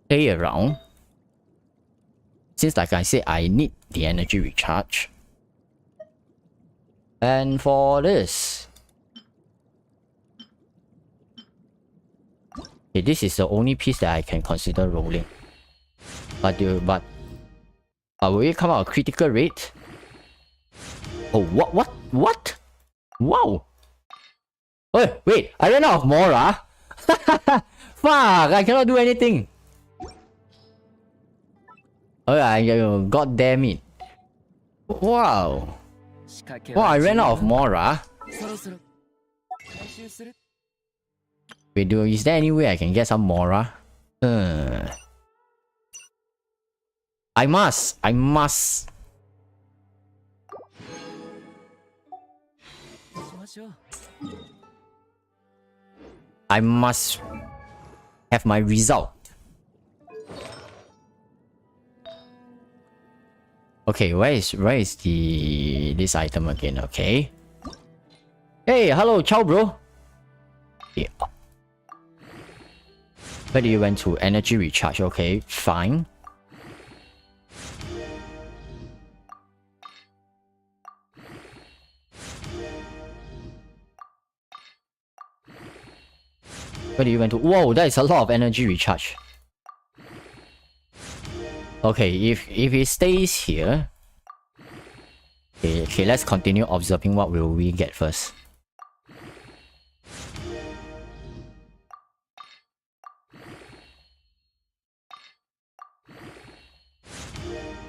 play around. Since like I said, I need the energy recharge. And for this, okay, this is the only piece that I can consider rolling. But will it come out a critical rate? Oh, what? Wow! Oh, wait, I ran out of Mora. Fuck, I cannot do anything. Oh, god damn it. Wow. Wow, I ran out of Mora. Wait, is there any way I can get some Mora? I must. I must have my result. Okay, where is this item again? Okay. Hey, hello, ciao, bro. Yeah. Where do you went to? Energy recharge. Okay, fine. Where do you went to? Whoa, that is a lot of energy recharge. Okay, if it stays here. Okay, let's continue observing what will we get first.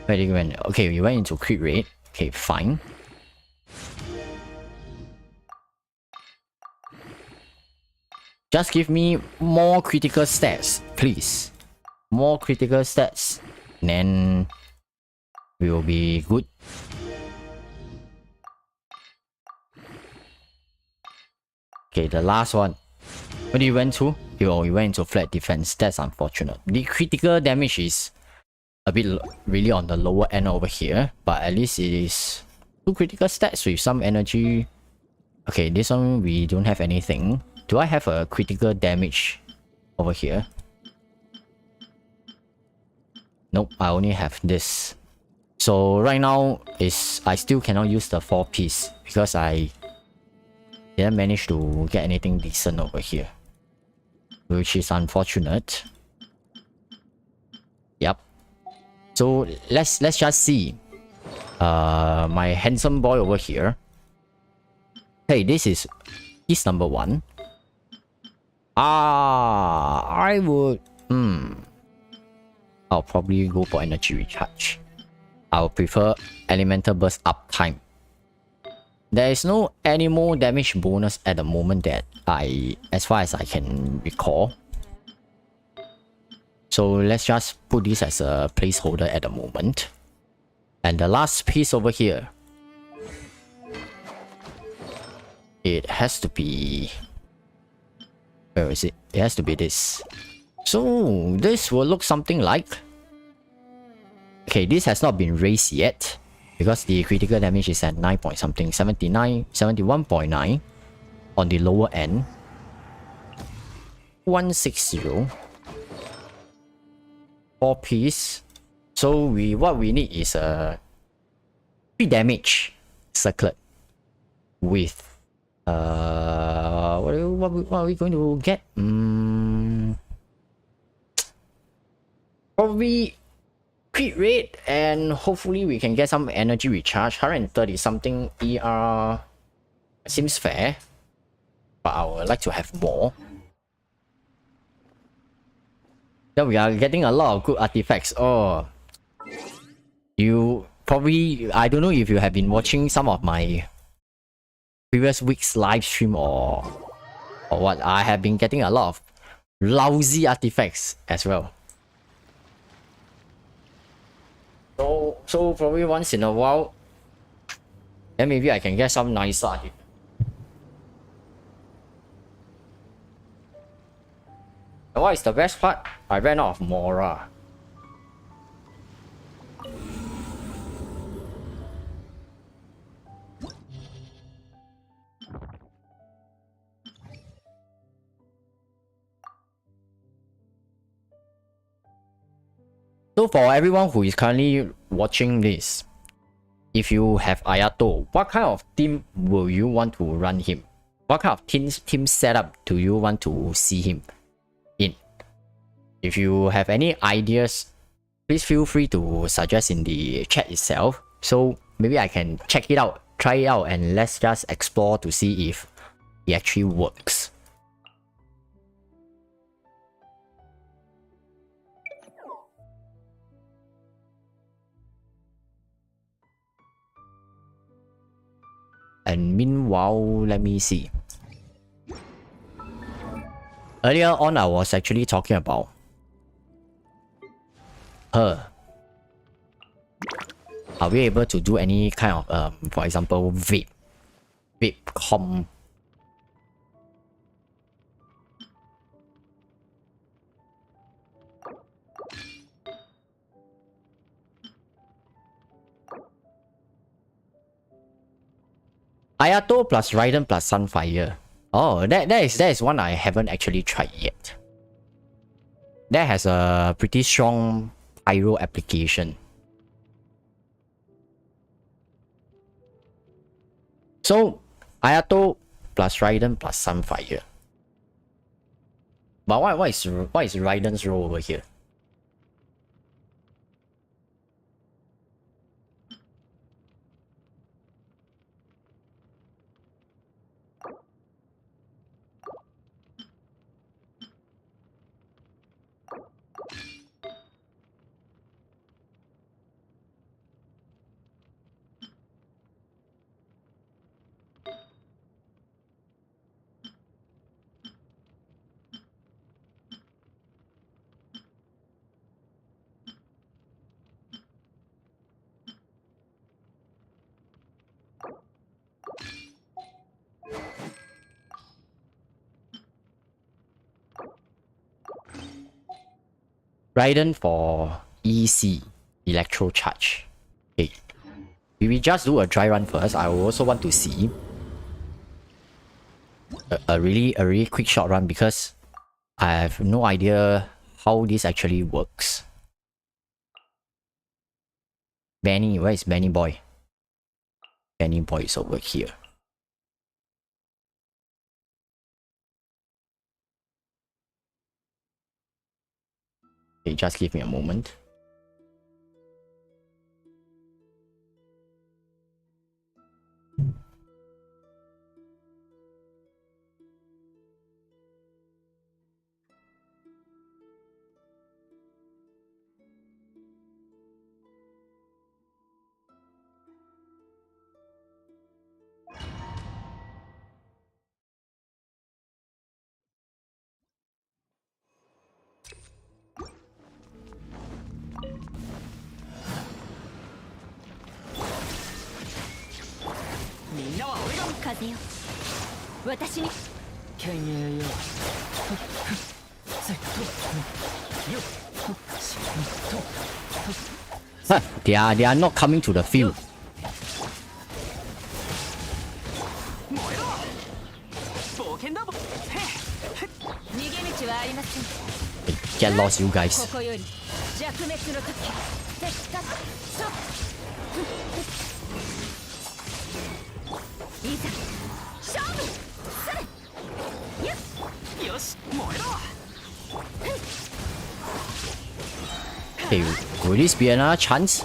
Where did you went? Okay, we went into crit rate. Okay, fine. Just give me more critical stats, please. More critical stats. Then we will be good. Okay, the last one. What did you went to? Oh, you went into flat defense. That's unfortunate. The critical damage is a bit really on the lower end over here, but at least it is 2 critical stats with some energy. Okay, this one we don't have anything. Do I have a critical damage over here? Nope, I only have this. So right now I still cannot use the 4-piece because I didn't manage to get anything decent over here, which is unfortunate. Yep. So let's just see. My handsome boy over here. Hey, this is number 1. I would... I'll probably go for energy recharge. I'll prefer elemental burst uptime. There is no animal damage bonus at the moment that as far as I can recall. So let's just put this as a placeholder at the moment. And the last piece over here. It has to be... Where is it? It has to be this. So this will look something like... Okay, this has not been raised yet because the critical damage is at 9 point something, 71.9 on the lower end. 160. 4-piece. So what we need is a 3 damage circlet with what are we going to get? Probably crit rate, and hopefully we can get some energy recharge. 130 something ER seems fair, but I would like to have more. Then we are getting a lot of good artifacts. Oh, you probably, I don't know if you have been watching some of my previous week's live stream or what. I have been getting a lot of lousy artifacts as well. So probably once in a while, then maybe I can get some nicer artifacts. And what is the best part? I ran out of Mora. So for everyone who is currently watching this, if you have Ayato, what kind of team will you want to run him? What kind of team setup do you want to see him in? If you have any ideas, please feel free to suggest in the chat itself. So maybe I can check it out, try it out, and let's just explore to see if it actually works. And meanwhile, let me see. Earlier on, I was actually talking about her. Are we able to do any kind of, for example, vape comp? Ayato plus Raiden plus Sunfire. Oh, that is one I haven't actually tried yet. That has a pretty strong pyro application. So Ayato plus Raiden plus Sunfire. But what is Raiden's role over here? Raiden for EC, Electro Charge. Okay. We just do a dry run first. I also want to see a really quick short run because I have no idea how this actually works. Benny, where is Benny Boy? Benny Boy is over here. Okay, just give me a moment. Huh, they are not coming to the field. Get lost, you guys. Okay, will this be another chance?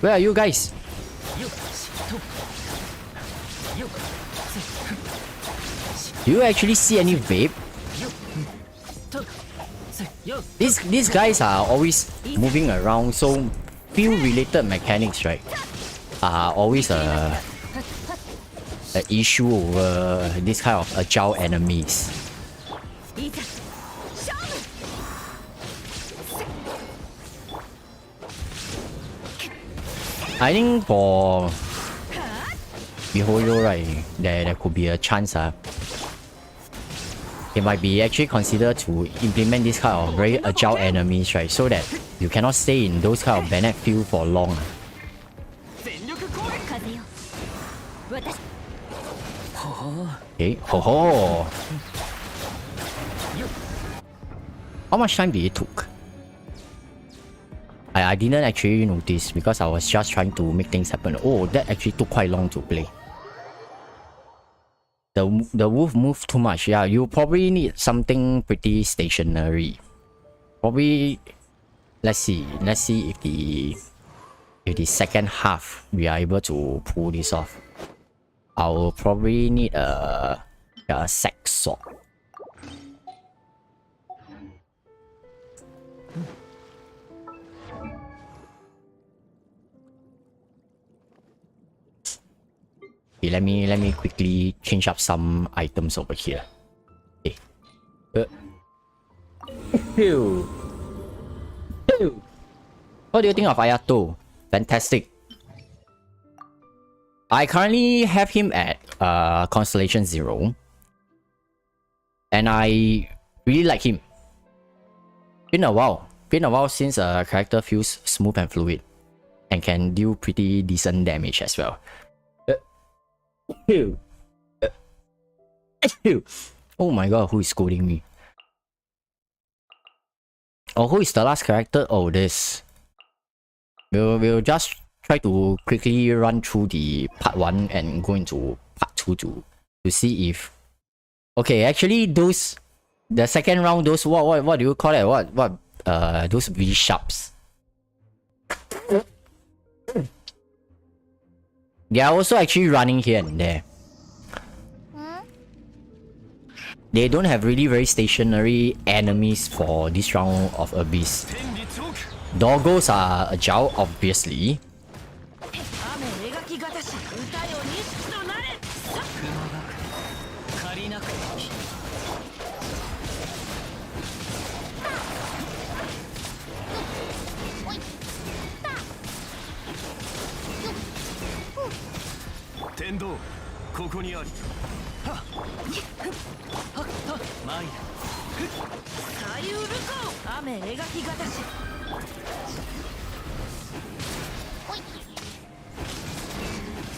Where are you guys? Do you actually see any vape? These guys are always moving around, so field related mechanics, right, are always an issue over this kind of agile enemies. I think for Mihoyo, right, there could be a chance. It might be actually considered to implement this kind of very agile enemies, right, so that you cannot stay in those kind of Bennett field for long. Okay, ho. How much time did it took? I didn't actually notice because I was just trying to make things happen. Oh, that actually took quite long to play. The wolf moved too much. Yeah, you probably need something pretty stationary. Probably, let's see if the second half we are able to pull this off. I will probably need a sack sword. Okay, let me quickly change up some items over here. Okay. What do you think of Ayato? Fantastic. I currently have him at Constellation 0. And I really like him. Been a while since a character feels smooth and fluid. And can deal pretty decent damage as well. Oh my god, who is scolding me? Oh, who is the last character? Oh, this. We'll just try to quickly run through the part 1 and go into part 2 to see if... Okay, actually those... The second round, those... What do you call it? What those V-sharps. They are also actually running here and there. They don't have really very stationary enemies for this round of Abyss. Doggos are agile, obviously.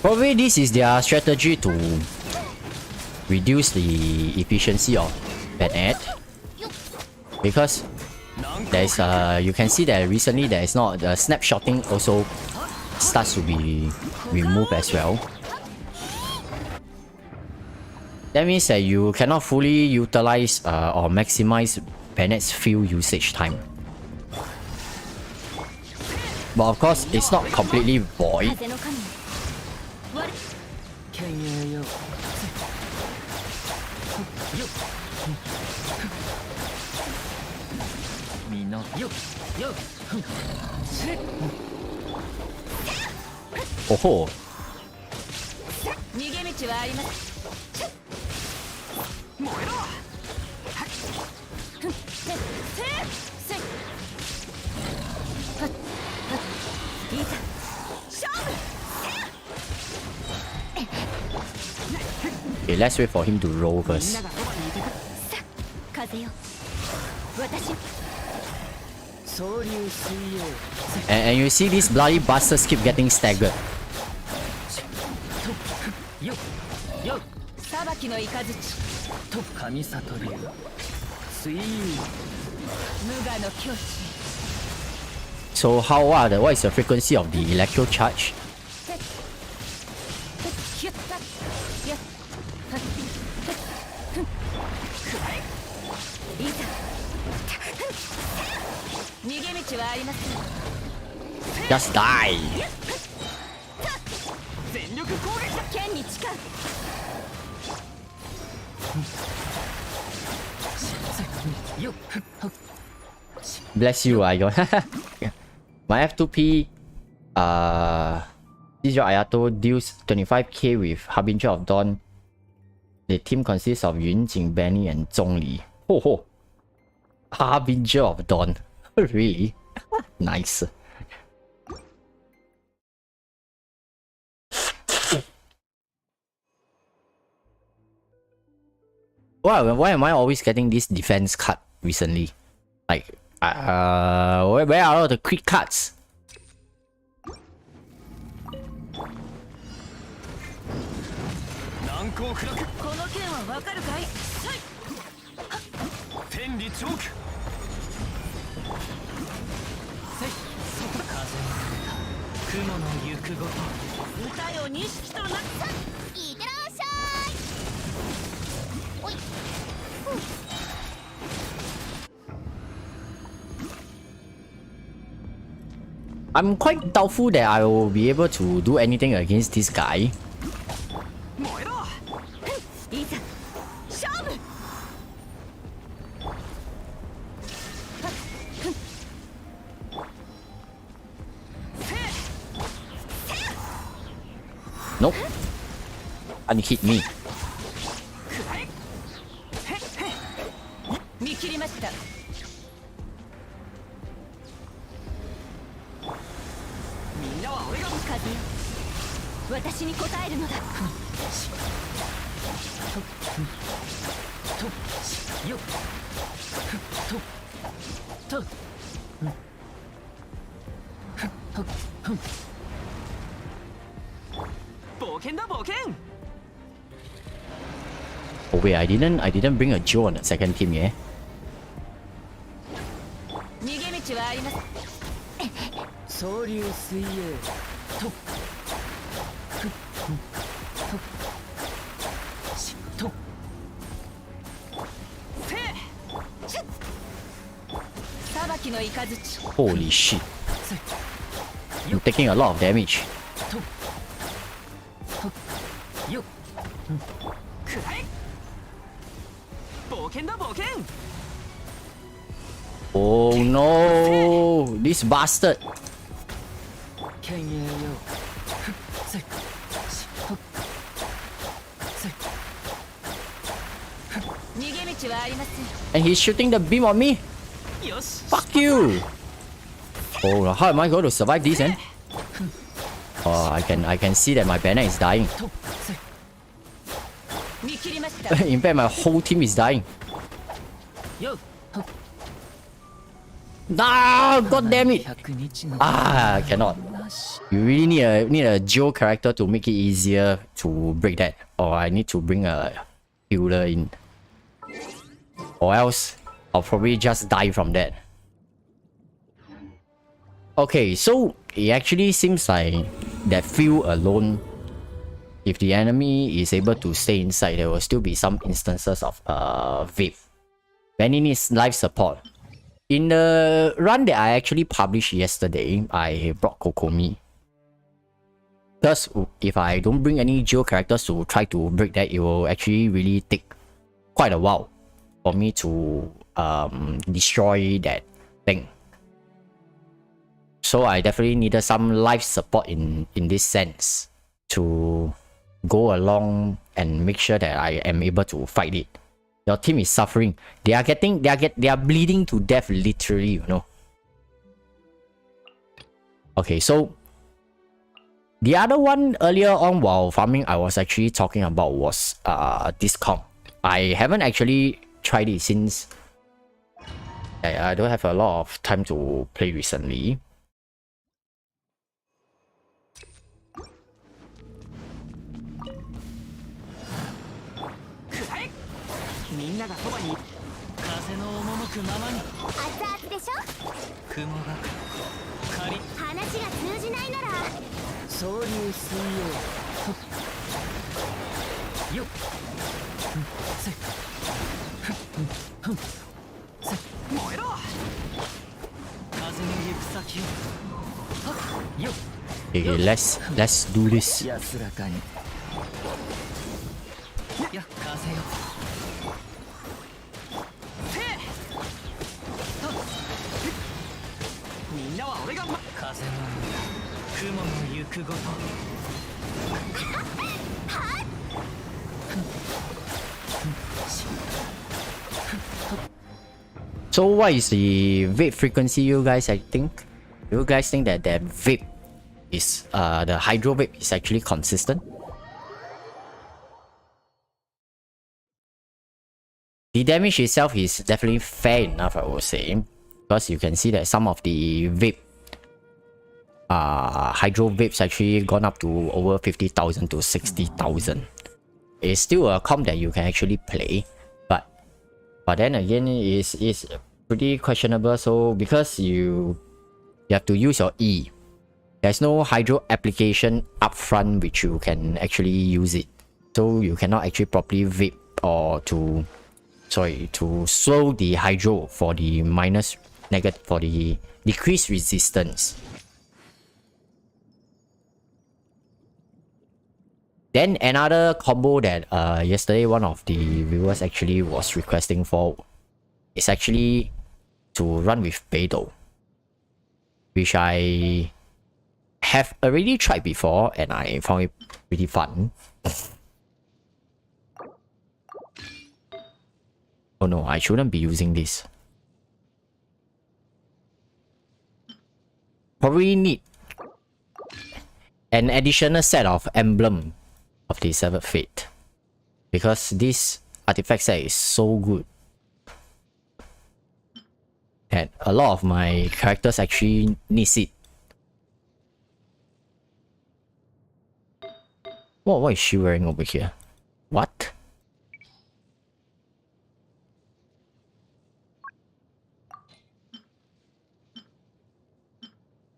Probably this is their strategy to reduce the efficiency of Bennett, because there's you can see that recently there is not the snapshotting also starts to be removed as well. That means that you cannot fully utilize or maximize Bennett's field usage time. But of course, it's not completely void. Oh. Okay, let's wait for him to roll first. And you see these bloody bastards keep getting staggered. So what is the frequency of the electro charge? Just die! Bless you, Ion. My F2P This your Ayato deals 25k with Harbinger of Dawn. The team consists of Yunjing, Benny, and Zhongli. Ho ho! Harbinger of Dawn. Really? Nice. Wow, why am I always getting this defense card recently? Like, where are all the crit cards? I'm quite doubtful that I will be able to do anything against this guy. Nope. And hit me. Oh wait, I didn't bring a Joe on the second team, yeah? Holy shit. I'm taking a lot of damage. Oh no! This bastard! And he's shooting the beam on me! Fuck you! Oh, how am I going to survive this then? Oh, I can see that my banner is dying. In fact, my whole team is dying. Ah, god damn it! Ah, I cannot. You really need a Geo character to make it easier to break that. Or I need to bring a healer in. Or else, I'll probably just die from that. Okay, so it actually seems like that field alone, if the enemy is able to stay inside, there will still be some instances of vape. Benny needs life support. In the run that I actually published yesterday, I brought Kokomi. Because if I don't bring any Geo characters to try to break that, it will actually really take quite a while for me to destroy that thing. So I definitely needed some life support in this sense to go along and make sure that I am able to fight it. Your team is suffering. They are bleeding to death literally, you know. Okay, so the other one earlier on while farming I was actually talking about was discount. I haven't actually tried it since I don't have a lot of time to play recently. Okay, let's do this. So what is the vape frequency you guys think? Do you guys think that vape is the hydro vape is actually consistent? The damage itself is definitely fair enough, I would say, because you can see that some of the vape hydro vapes actually gone up to over 50,000 to 60,000. It's still a comp that you can actually play, but then again it's pretty questionable. So because you have to use your E, there's no hydro application upfront which you can actually use it, so you cannot actually properly vape or to slow the hydro for the for the decreased resistance. Then another combo that yesterday one of the viewers actually was requesting for is actually to run with Beidou, which I have already tried before and I found it pretty fun. Oh no, I shouldn't be using this. Probably need an additional set of emblem of the Severed Fate, because this artifact set is so good that a lot of my characters actually needs it. Whoa, what is she wearing over here? What?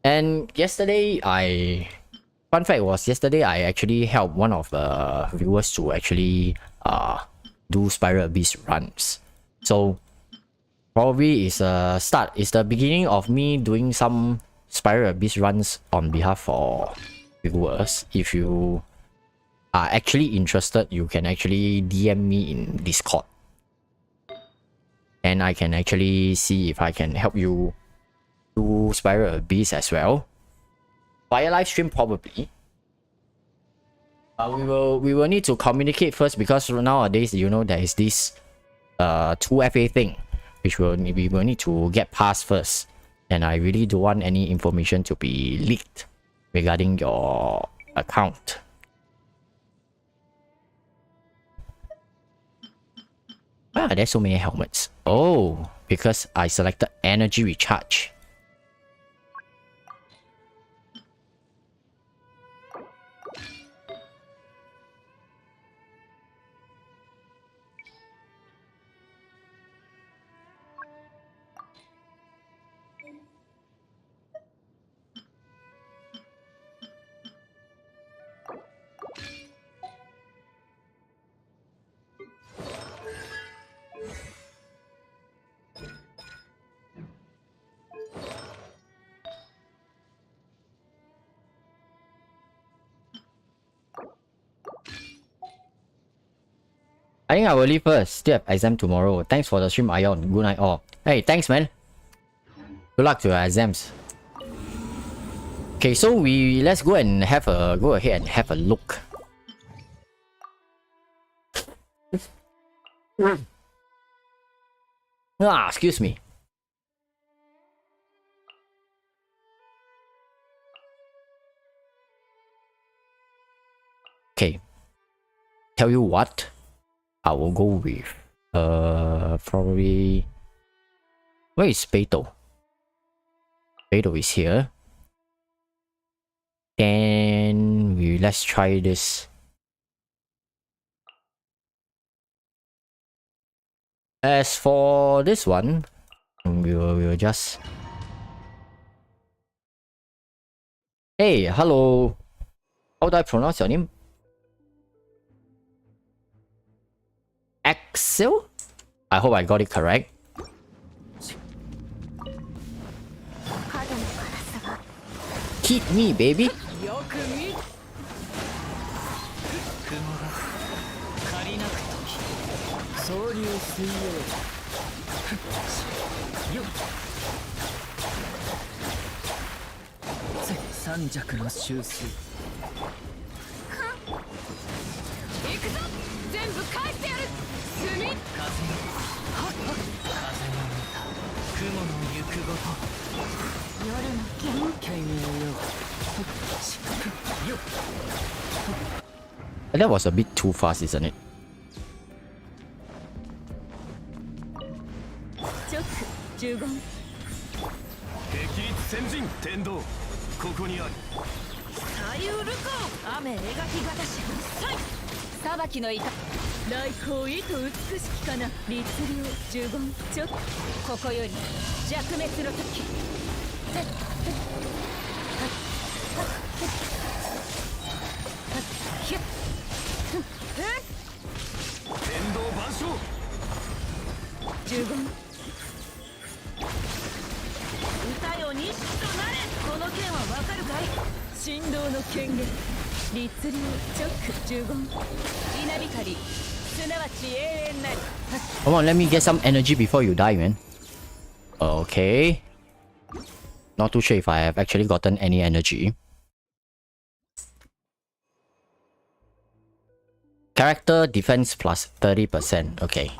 And yesterday fun fact was, yesterday I actually helped one of the viewers to actually do Spiral Abyss runs. So probably it's the beginning of me doing some Spiral Abyss runs on behalf of viewers. If you are actually interested, you can actually DM me in Discord, and I can actually see if I can help you do Spiral Abyss as well. Via live stream probably. We will need to communicate first, because nowadays, you know, there is this 2FA thing which we will need to get past first, and I really don't want any information to be leaked regarding your account. Why are there so many helmets? Oh, because I selected energy recharge. I think I will leave first. Still have exam tomorrow. Thanks for the stream, Ion. Good night all. Hey, thanks man. Good luck to your exams. Okay, so let's go and go ahead and have a look. Excuse me. Okay. Tell you what, I will go with probably, where is Beidou? Beidou is here. Then let's try this. As for this one, we will just... Hey, hello. How do I pronounce your name? Axel? I hope I got it correct. Hit me, baby. 三弱の収水。行くぞ、全部返してやる。炭。風の歌、雲の行くごと。夜の剣影よ。よ。 That was a bit too fast, isn't it? 直15。敵立先陣天道、ここにあり。左右ルコー、雨描きがたし。裁きの板。来光意と美しきかな。律令15。直。ここより弱滅の時。天道万象。15。歌よ日となれ。この剣はわかるかい。神道の権限。律令直15。稲光、すなわち永遠なり。 Come on, let me get some energy before you die, man. Okay. Not too sure if I have actually gotten any energy. Character defense plus 30%. Okay.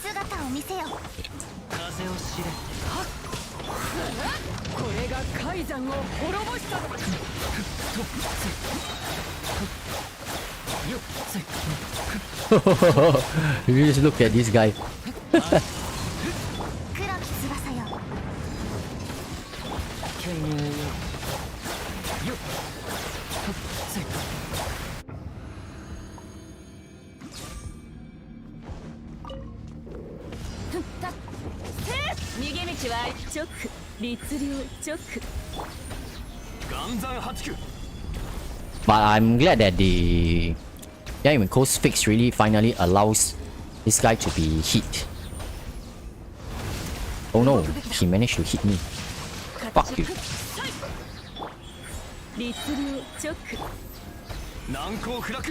姿を見せよ。風を知れ。これが海山を滅ぼした。 You just look at this guy. 黒き翼よ。剣影よ。よ。逃げ道は直。律令直。岩山八九。 But I'm glad that the Coast fix really finally allows this guy to be hit. Oh no, he managed to hit me. Fuck you. 律令直。難攻不落。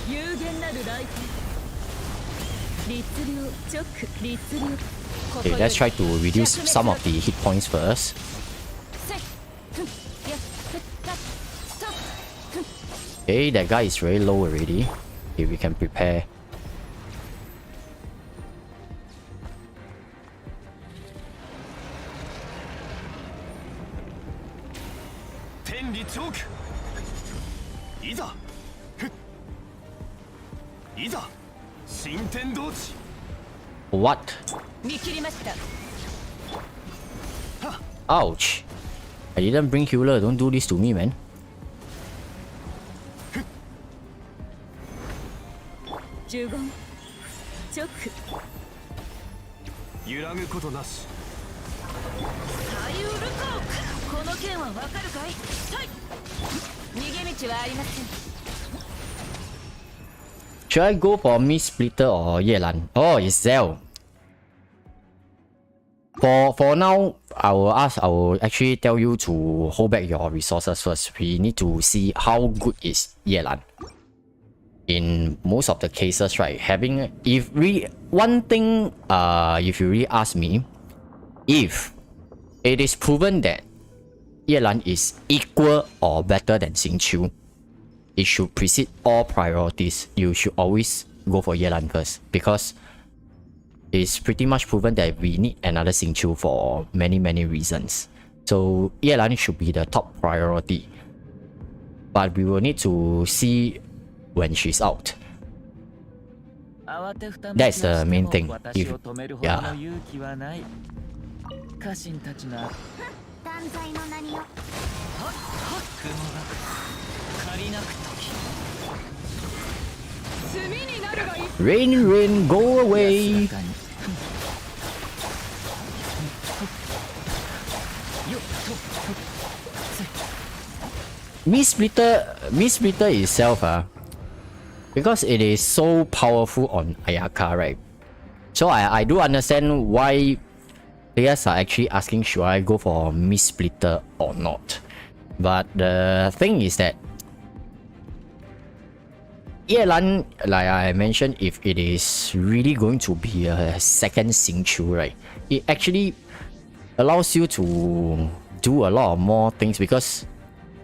有限なる来天。律令直。律令。 Okay, let's try to reduce some of the hit points first. Okay, that guy is very low already. Okay, we can prepare. Ten理チョーク。いざ。ふっ。いざ。新天道地。 What? 見切りました。 Ouch. I didn't bring healer. Don't do this to me, man. 15。直。揺らぐことなし。左右ルコー。この剣はわかるかい。はい。逃げ道はありません。 Should I go for Miss Splitter or Yelan? Oh, it's Zell. For now, I will actually tell you to hold back your resources first. We need to see how good is Yelan. In most of the cases, right, if you really ask me, if it is proven that Yelan is equal or better than Xingqiu, it should precede all priorities. You should always go for Yelan first, because it's pretty much proven that we need another Xingqiu for many reasons. So Yelan should be the top priority. But we will need to see when she's out. That's the main thing. Yeah. 家臣たちが断罪の名によ。雲が借りなく時。炭になるがいい。 Rain, go away. Miss Splitter itself, because it is so powerful on Ayaka, right? So I do understand why players are actually asking, should I go for Miss Splitter or not? But the thing is that Yelan, like I mentioned, if it is really going to be a second Xingqiu, right, it actually allows you to do a lot of more things because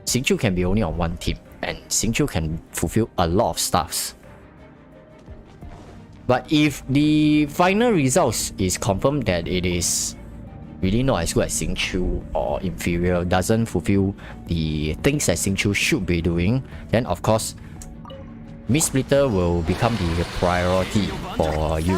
Xingqiu can be only on one team and Xingqiu can fulfill a lot of stuffs. But if the final results is confirmed that it is really not as good as Xingqiu or inferior, doesn't fulfill the things that Xingqiu should be doing, then of course Mist Splitter will become the priority for you.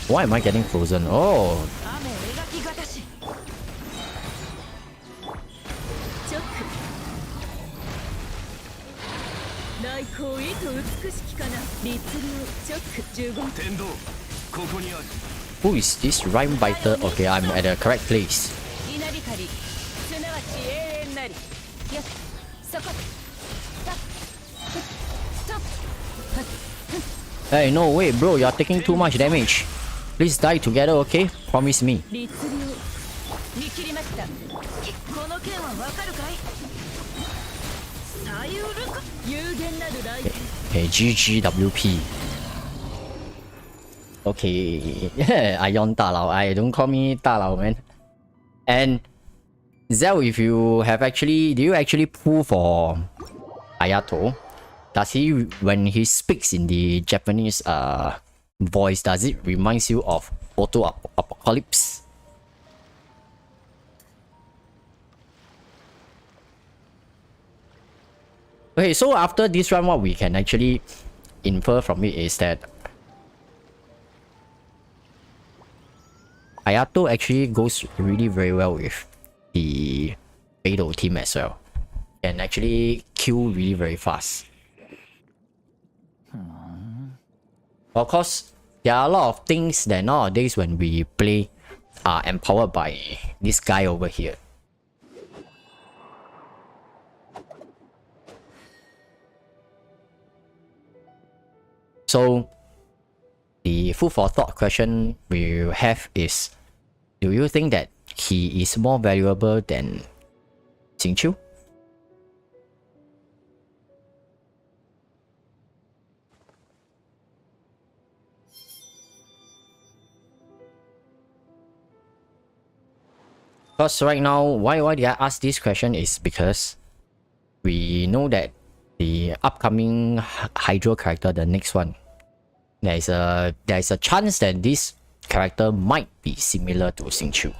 Why am I getting frozen? Oh, who is this rhyme biter? Okay, I'm at the correct place. Hey, no, wait, bro, you're taking too much damage. Please die together, okay? Promise me. Okay, GGWP. Okay, Ion 大佬, don't call me 大佬, man. And Zell, if you have actually, do you actually pull for Ayato? Does he, when he speaks in the Japanese voice, does it reminds you of Apocalypse? Okay, so after this round, what we can actually infer from it is that Ayato actually goes really very well with the Beidou team as well. Can actually kill really very fast. Of course, there are a lot of things that nowadays when we play are empowered by this guy over here. So, the food for thought question we have is, do you think that he is more valuable than Xingqiu? Because right now, why did I ask this question is because we know that the upcoming Hydro character, the next one, there's a chance that this character might be similar to Xingqiu.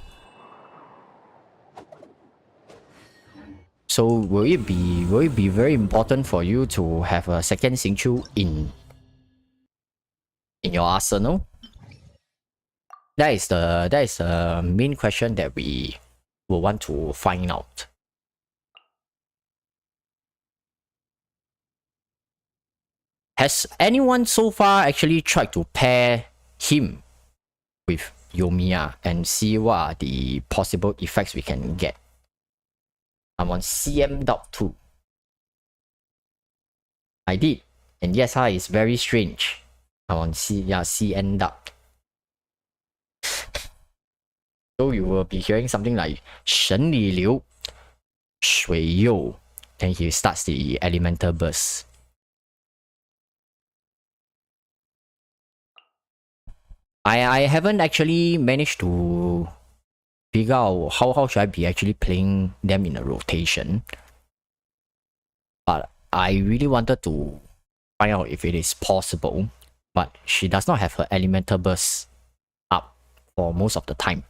So will it be very important for you to have a second Xingqiu in your arsenal? That is the main question that we will want to find out. Has anyone so far actually tried to pair him with Yoimiya and see what are the possible effects we can get? I'm on CM.2. I did, and yes, it's very strange. I'm on CN. So you will be hearing something like 神里流水右, then he starts the elemental burst. I haven't actually managed to figure out how should I be actually playing them in a rotation. But I really wanted to find out if it is possible. But she does not have her elemental burst up for most of the time.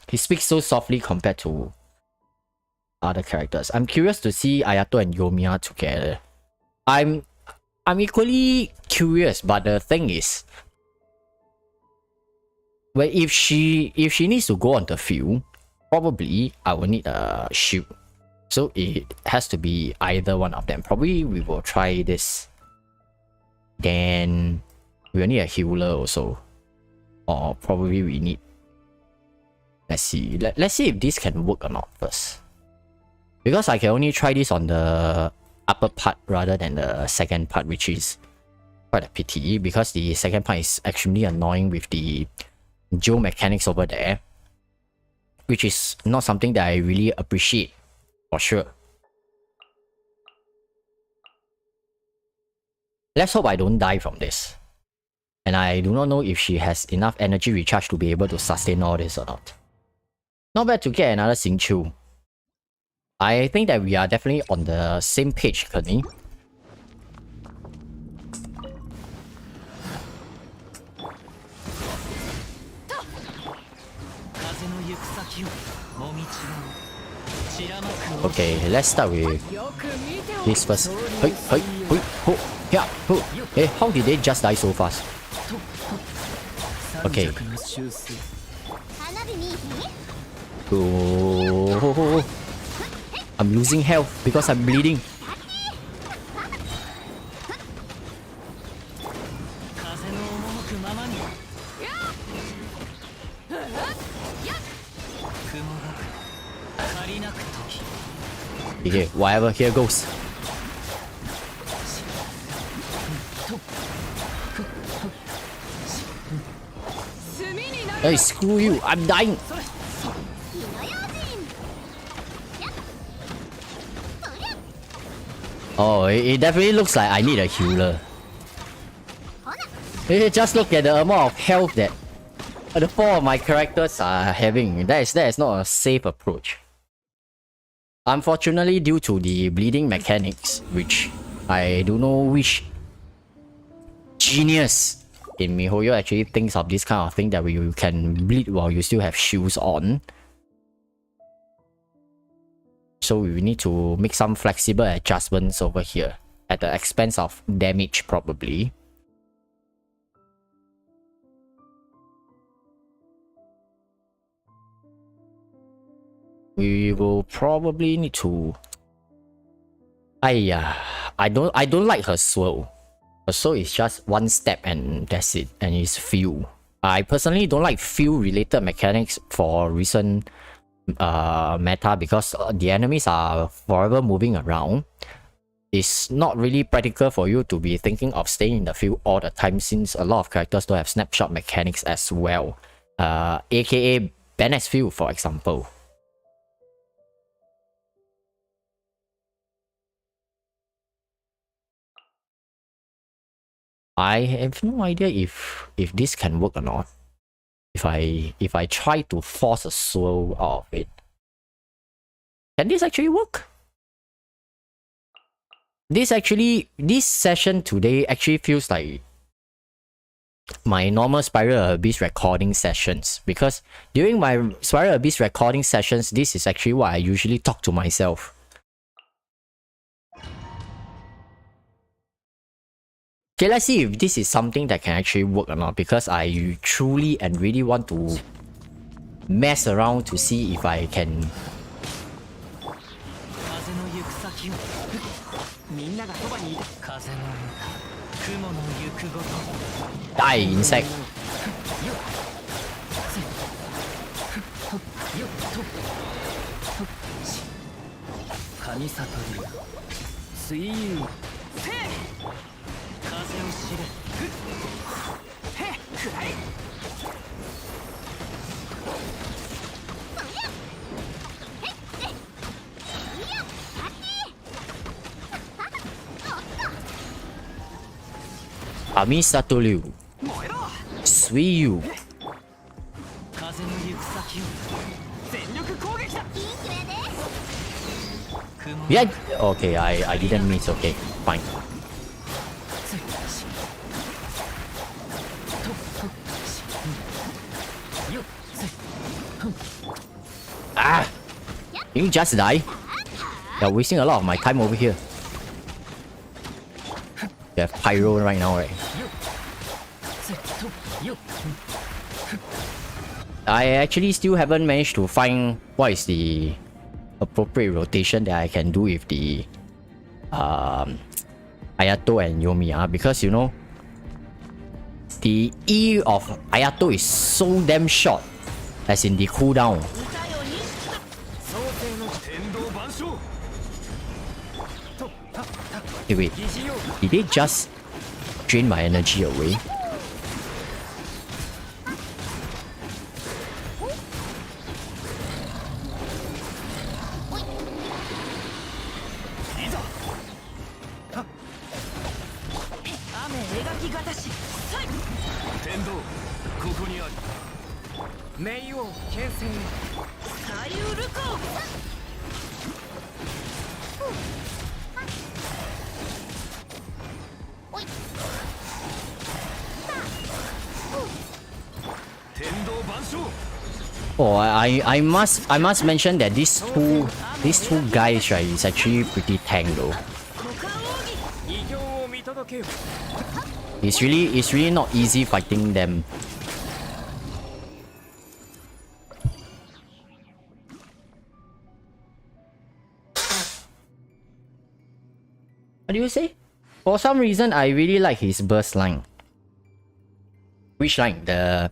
He speaks so softly compared to other characters. I'm curious to see Ayato and Yoimiya together. I'm equally curious, but the thing is, well, if she needs to go on the field, probably I will need a shield. So it has to be either one of them. Probably we will try this. Then we will need a healer also. Or probably we need, let's see. Let's see if this can work or not first. Because I can only try this on the upper part rather than the second part, which is quite a pity because the second part is extremely annoying with the dual mechanics over there, which is not something that I really appreciate for sure. Let's hope I don't die from this. And I do not know if she has enough energy recharge to be able to sustain all this or not. Not bad to get another Xing Chu. I think that we are definitely on the same page, Kenny. Okay, let's start with this first. Hey, how did they just die so fast? Okay. Oh, I'm losing health because I'm bleeding. Okay, whatever, here goes. Hey, screw you, I'm dying. Oh, it definitely looks like I need a healer. Just look at the amount of health that the four of my characters are having. That is not a safe approach. Unfortunately, due to the bleeding mechanics, which I don't know which genius in MiHoYo actually thinks of this kind of thing, that you can bleed while you still have shields on. So we need to make some flexible adjustments over here at the expense of damage probably. We will probably need to... I don't like her swirl. Her swirl is just one step and that's it, and it's few. I personally don't like few related mechanics for recent meta because the enemies are forever moving around. It's not really practical for you to be thinking of staying in the field all the time, since a lot of characters don't have snapshot mechanics as well. AKA Bennett's field, for example. I have no idea if this can work or not. If I try to force a swirl out of it, can this actually work? This session today actually feels like my normal Spiral Abyss recording sessions, because during my Spiral Abyss recording sessions, this is actually what I usually talk to myself. Okay, let's see if this is something that can actually work or not, because I truly and really want to mess around to see if I can... Die, insect! Kami Satoru, Suiyu. Yeah, okay, I didn't miss, okay, fine. Ah! Can you just die? You're wasting a lot of my time over here. You have pyro right now, right? I actually still haven't managed to find what is the appropriate rotation that I can do with the Ayato and Yomi, because you know the E of Ayato is so damn short, as in the cooldown. Okay, wait, did they just... drain my energy away. Oh, I must mention that these two guys, right, is actually pretty tank though. It's really not easy fighting them. What do you say? For some reason, I really like his burst line. Which line? The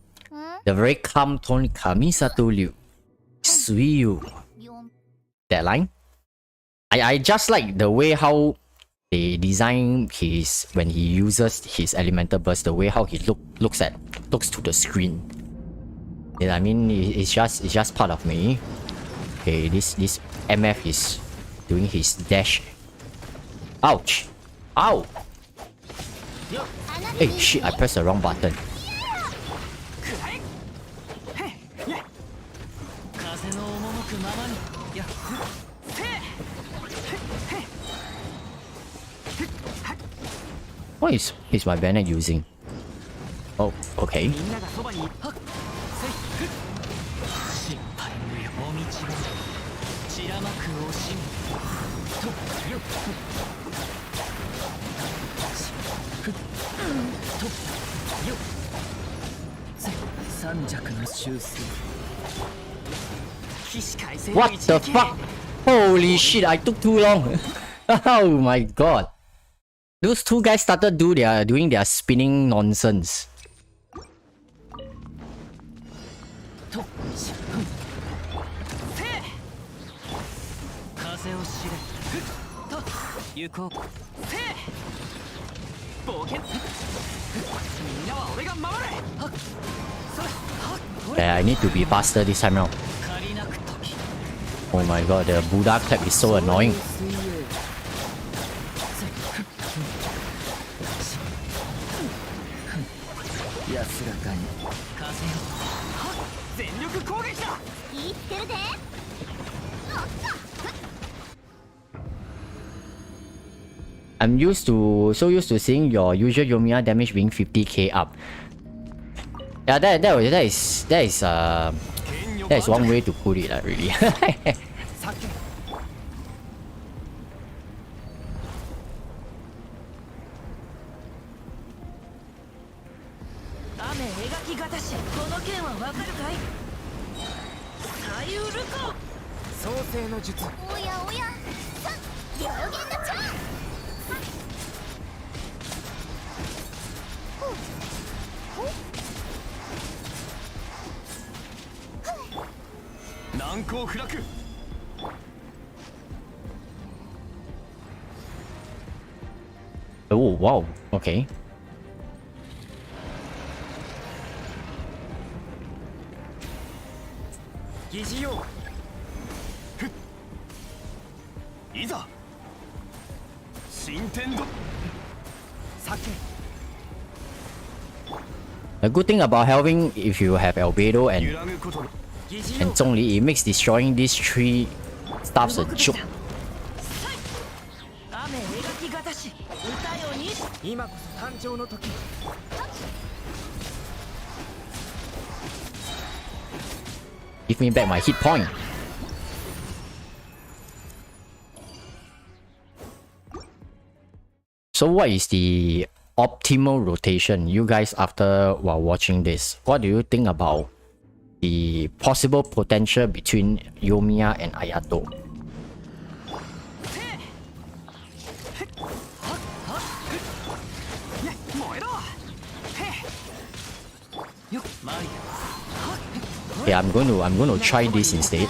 very calm tone, Kamisato Liu. Suiyu. That line? I just like the way how they design his, when he uses his elemental burst, the way how he looks to the screen. Yeah, I mean, it's just part of me. Okay, this MF is doing his dash. Ouch! Ow! Hey, shit, I pressed the wrong button. What is my banner using? Oh, okay. What the fuck? Holy shit, I took too long. Oh my god. Those two guys started doing their spinning nonsense. Yeah, I need to be faster this time around. Oh my god, the Buddha clap is so annoying. I'm so used to seeing your usual Yoimiya damage being 50k up. Yeah, that is one way to put it, really. Oh wow, okay. The good thing about having, if you have Albedo and Zhongli, it makes destroying these three stuffs a joke. Give me back my hit point. So what is the optimal rotation, you guys, after while watching this? What do you think about the possible potential between Yoimiya and Ayato? Yeah, I'm going to try this instead.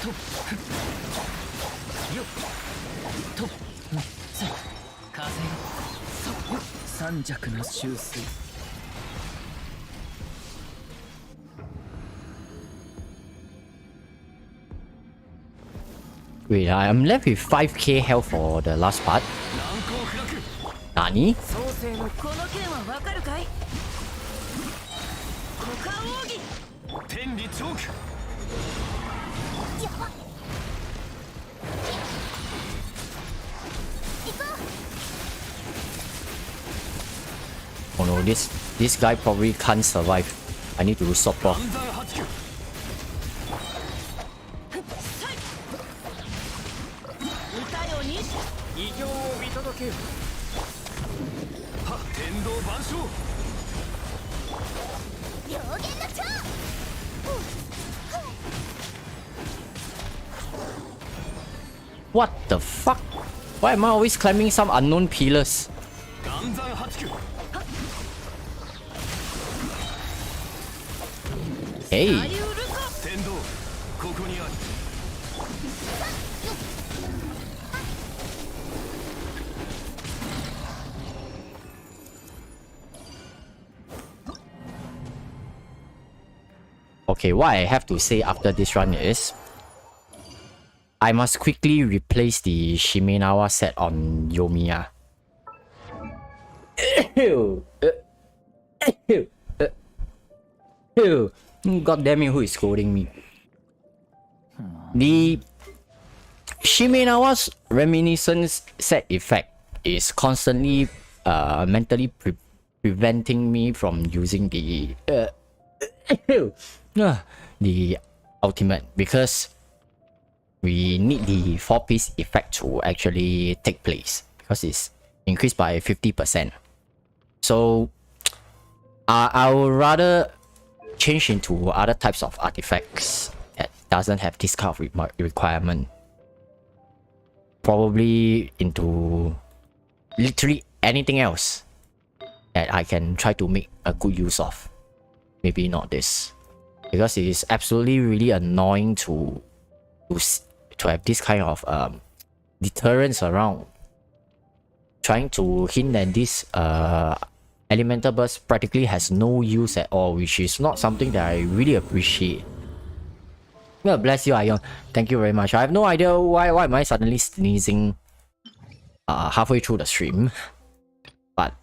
とよと風よ三尺の秋水 Wait, I'm left with 5k health for the last part. 難攻不落 Nani? 創世のこの剣はわかるかい？股間奥義。天理チョーク Oh no, this guy probably can't survive. I need to stop off. 暗山八九 歌よに異形を見届けよは天道万象 両言の長。 What the fuck? Why am I always climbing some unknown pillars? 暗山八九 Hey, 天道ここにあり okay, what I have to say after this run is I must quickly replace the Shimenawa set on Yomiya. God damn it, who is scolding me? The Shimenawa's reminiscence set effect is constantly mentally preventing me from using the the ultimate because we need the 4-piece effect to actually take place because it's increased by 50%. So I would rather change into other types of artifacts that doesn't have this kind of requirement. Probably into literally anything else that I can try to make a good use of. Maybe not this, because it is absolutely really annoying to have this kind of deterrence around. Trying to hint that this elemental burst practically has no use at all, which is not something that I really appreciate. Well, bless you, Ion. Thank you very much. I have no idea why am I suddenly sneezing halfway through the stream, but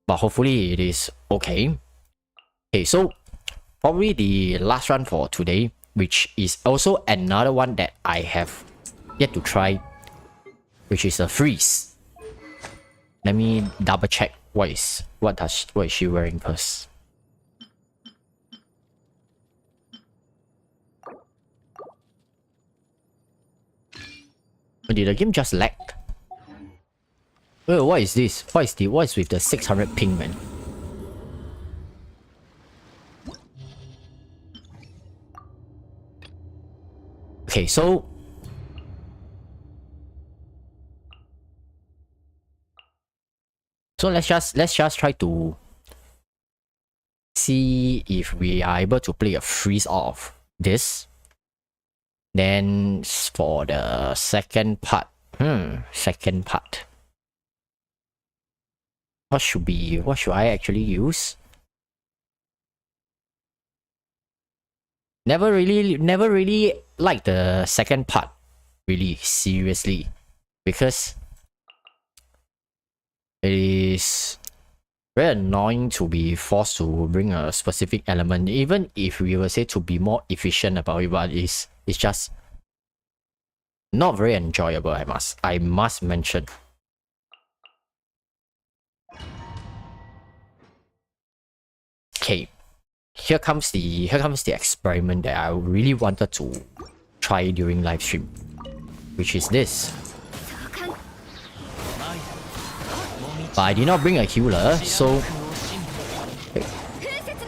hopefully it is okay. Okay, so probably the last run for today, which is also another one that I have yet to try, which is a freeze. Let me double check what is she wearing first. Did the game just lag? Oh, what is this? What is with the 600 ping, man? Okay, so let's just try to see if we are able to play a freeze of this. Then for the second part, what should I actually use? Never really liked the second part, really seriously, because it is very annoying to be forced to bring a specific element, even if we were say to be more efficient about it, but it's just not very enjoyable. I must mention. Okay, here comes the experiment that I really wanted to try during live stream, which is this. But I did not bring a healer, so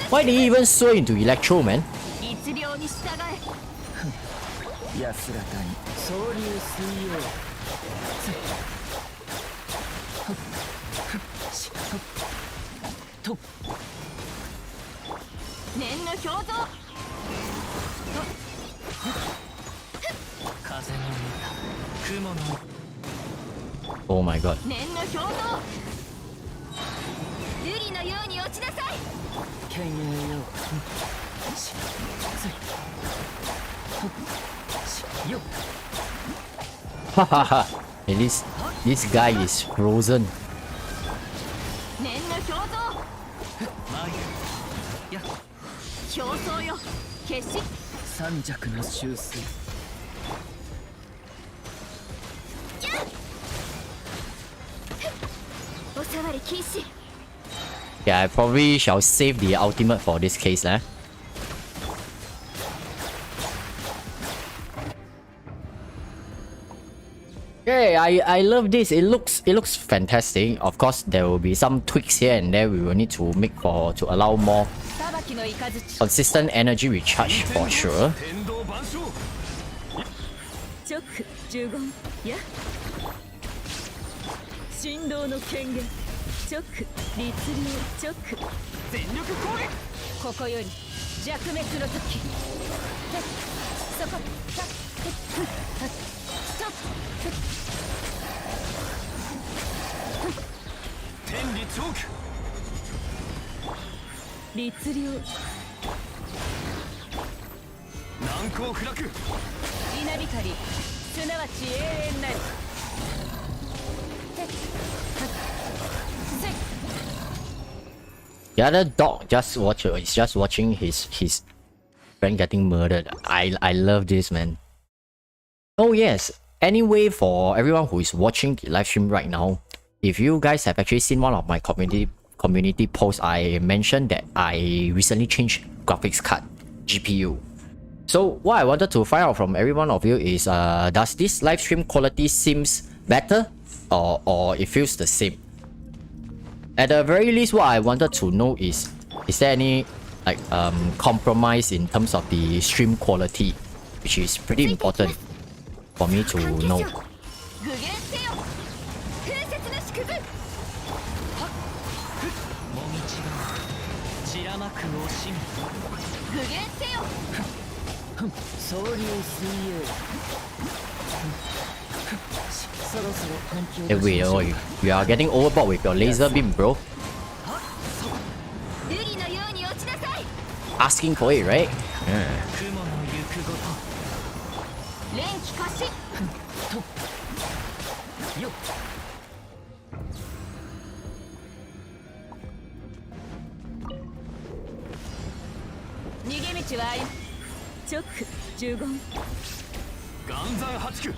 why did he even sway into Electro, man? 律令に従え。安らかに総流水曜と念の表像。雲の Oh my god. 念の表動瑠璃のように落ちなさい剣影よよ Hahaha. At least this guy is frozen. 念の表動前や表層よ決し三弱の修正おさわり禁止 Yeah, I probably shall save the ultimate for this case, eh? Okay, I love this. It looks fantastic. Of course, there will be some tweaks here and there we will need to make to allow more 裁きの雷 consistent energy recharge for sure. 天道万象直十言や振動の権限直律令直全力攻撃ここより弱滅の時そこ天理チョーク律令難攻不落稲光すなわち永遠なり The other dog is just watching his friend getting murdered. I love this, man. Oh yes. Anyway, for everyone who is watching the live stream right now, if you guys have actually seen one of my community posts, I mentioned that I recently changed graphics card GPU. So what I wanted to find out from every one of you is does this live stream quality seems better or it feels the same? At the very least, what I wanted to know is there any like compromise in terms of the stream quality, which is pretty important for me to know. 具現せよ風雪の縮図もみちが散らまく惜しみ具現せよ総流水泳そろそろ環境 Hey, wait, oh, you are getting overboard with your laser beam, bro. 瑠璃のように落ちなさい Asking for it, right? 雲の行くごと連気可視よっ逃げ道はあり直十言岩山八九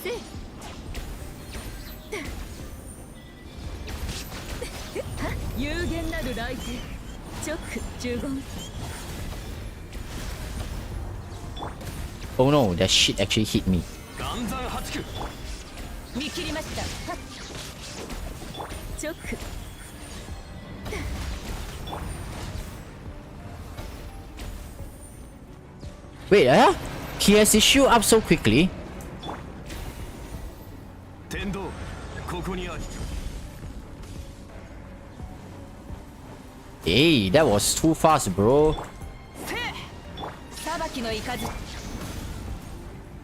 せ有限なる来世直十言 Oh no, that shit actually hit me. 岩山八九見切りました直 Wait, he has his shield up so quickly. 天道ここにあり Hey, that was too fast, bro. 裁きの雷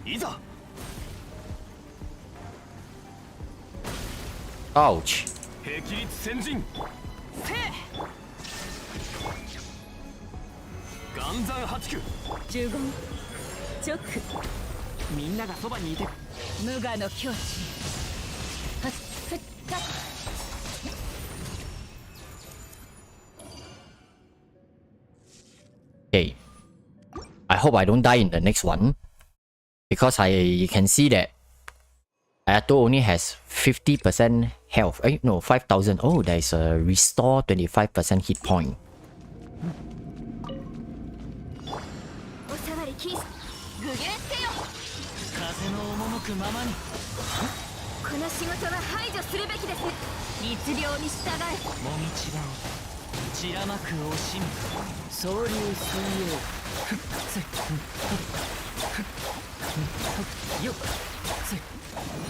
いざ Ouch. 霹靂先陣岩山八九十言直みんながそばにいて無我の境地はっふっか Okay. I hope I don't die in the next one. Because you can see that Ayato only has 50% health. No, 5,000. Oh, there's a restore 25% hit point. おさわり禁止具現せよ風の赴くままにこの仕事は排除するべきです律令に従えもみちが散らまく惜しみ総流水泳よっ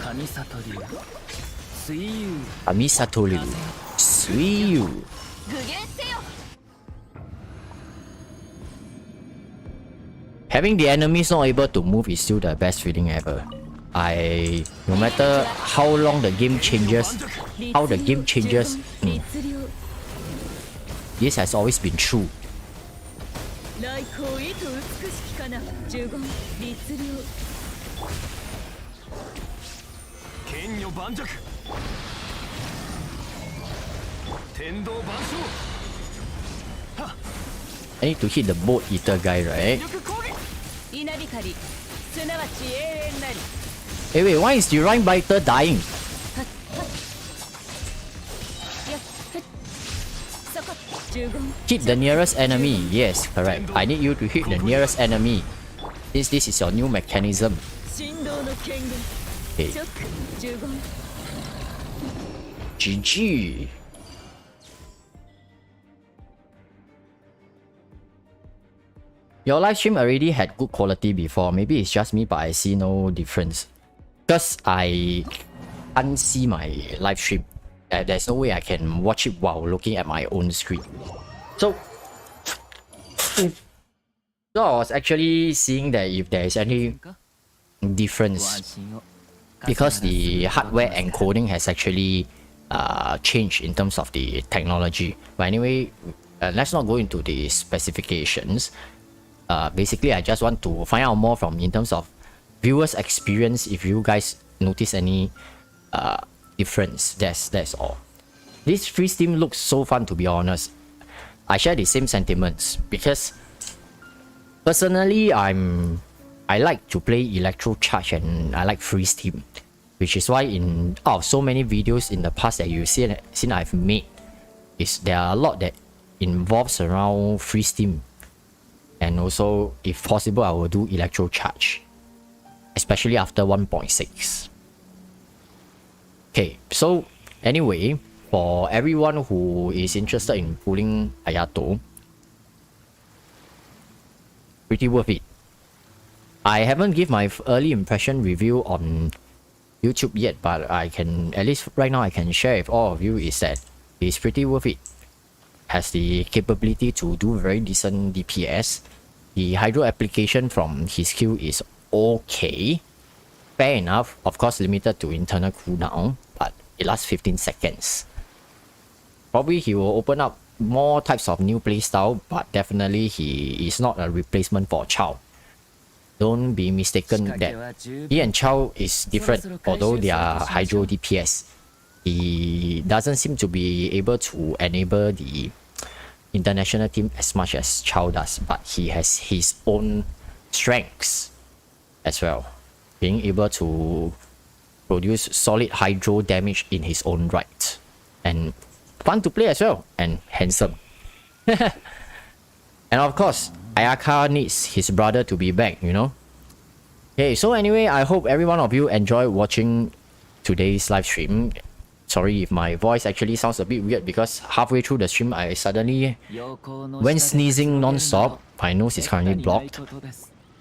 神里流水遊 Amisatoru. Suiyu. 具現せよ Having the enemies not able to move is still the best feeling ever. No matter how long the game changes, this has always been true. 来光へと美しきかな呪言律令剣女盤石天道万象 I need to hit the boat eater guy, right? 稲光すなわち永遠なり Hey, wait, why is the Rhine Biter dying? そこ呪言 Hit the nearest enemy. Yes, correct. I need you to hit the nearest enemy. This is your new mechanism. 振動の権限 Okay. 直呪言 GG. Your live stream already had good quality before. Maybe it's just me, but I see no difference. Because I can't see my live stream. There's no way I can watch it while looking at my own screen. So I was actually seeing that if there is any difference, because the hardware encoding has actually changed in terms of the technology. But anyway, let's not go into the specifications. Basically, I just want to find out more from in terms of viewers' experience. If you guys notice any difference, that's all. This free Steam looks so fun, to be honest. I share the same sentiments because personally, I like to play Electro Charge and I like free Steam, which is why in so many videos in the past that you've seen I've made, there are a lot that involves around free Steam. And also, if possible, I will do Electro Charge, especially after 1.6. Okay, so anyway, for everyone who is interested in pulling Ayato, pretty worth it. I haven't give my early impression review on YouTube yet, but I can, at least right now I can share with all of you is that it's pretty worth it. Has the capability to do very decent DPS. The hydro application from his skill is okay. Fair enough, of course limited to internal cooldown, but it lasts 15 seconds. Probably he will open up more types of new playstyle, but definitely he is not a replacement for Chao. Don't be mistaken that he and Chao is different, although they are hydro DPS. He doesn't seem to be able to enable the international team as much as Chao does, but he has his own strengths as well, being able to produce solid hydro damage in his own right, and fun to play as well, and handsome. And of course, Ayaka needs his brother to be back, you know. Okay, so anyway, I hope every one of you enjoyed watching today's live stream. Sorry if my voice actually sounds a bit weird because halfway through the stream I suddenly went sneezing non-stop. My nose is currently blocked.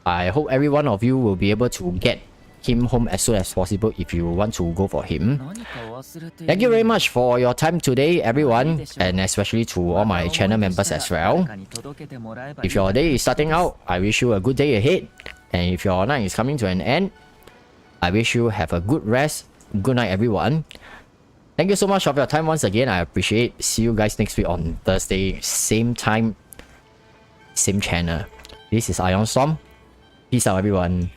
I hope every one of you will be able to get him home as soon as possible if you want to go for him. Thank you very much for your time today, everyone, and especially to all my channel members as well. If your day is starting out, I wish you a good day ahead, and if your night is coming to an end, I wish you have a good rest. Good night, everyone. Thank you so much for your time once again. I appreciate it. See you guys next week on Thursday, same time, same channel. This is IonStorm. Peace out, everyone.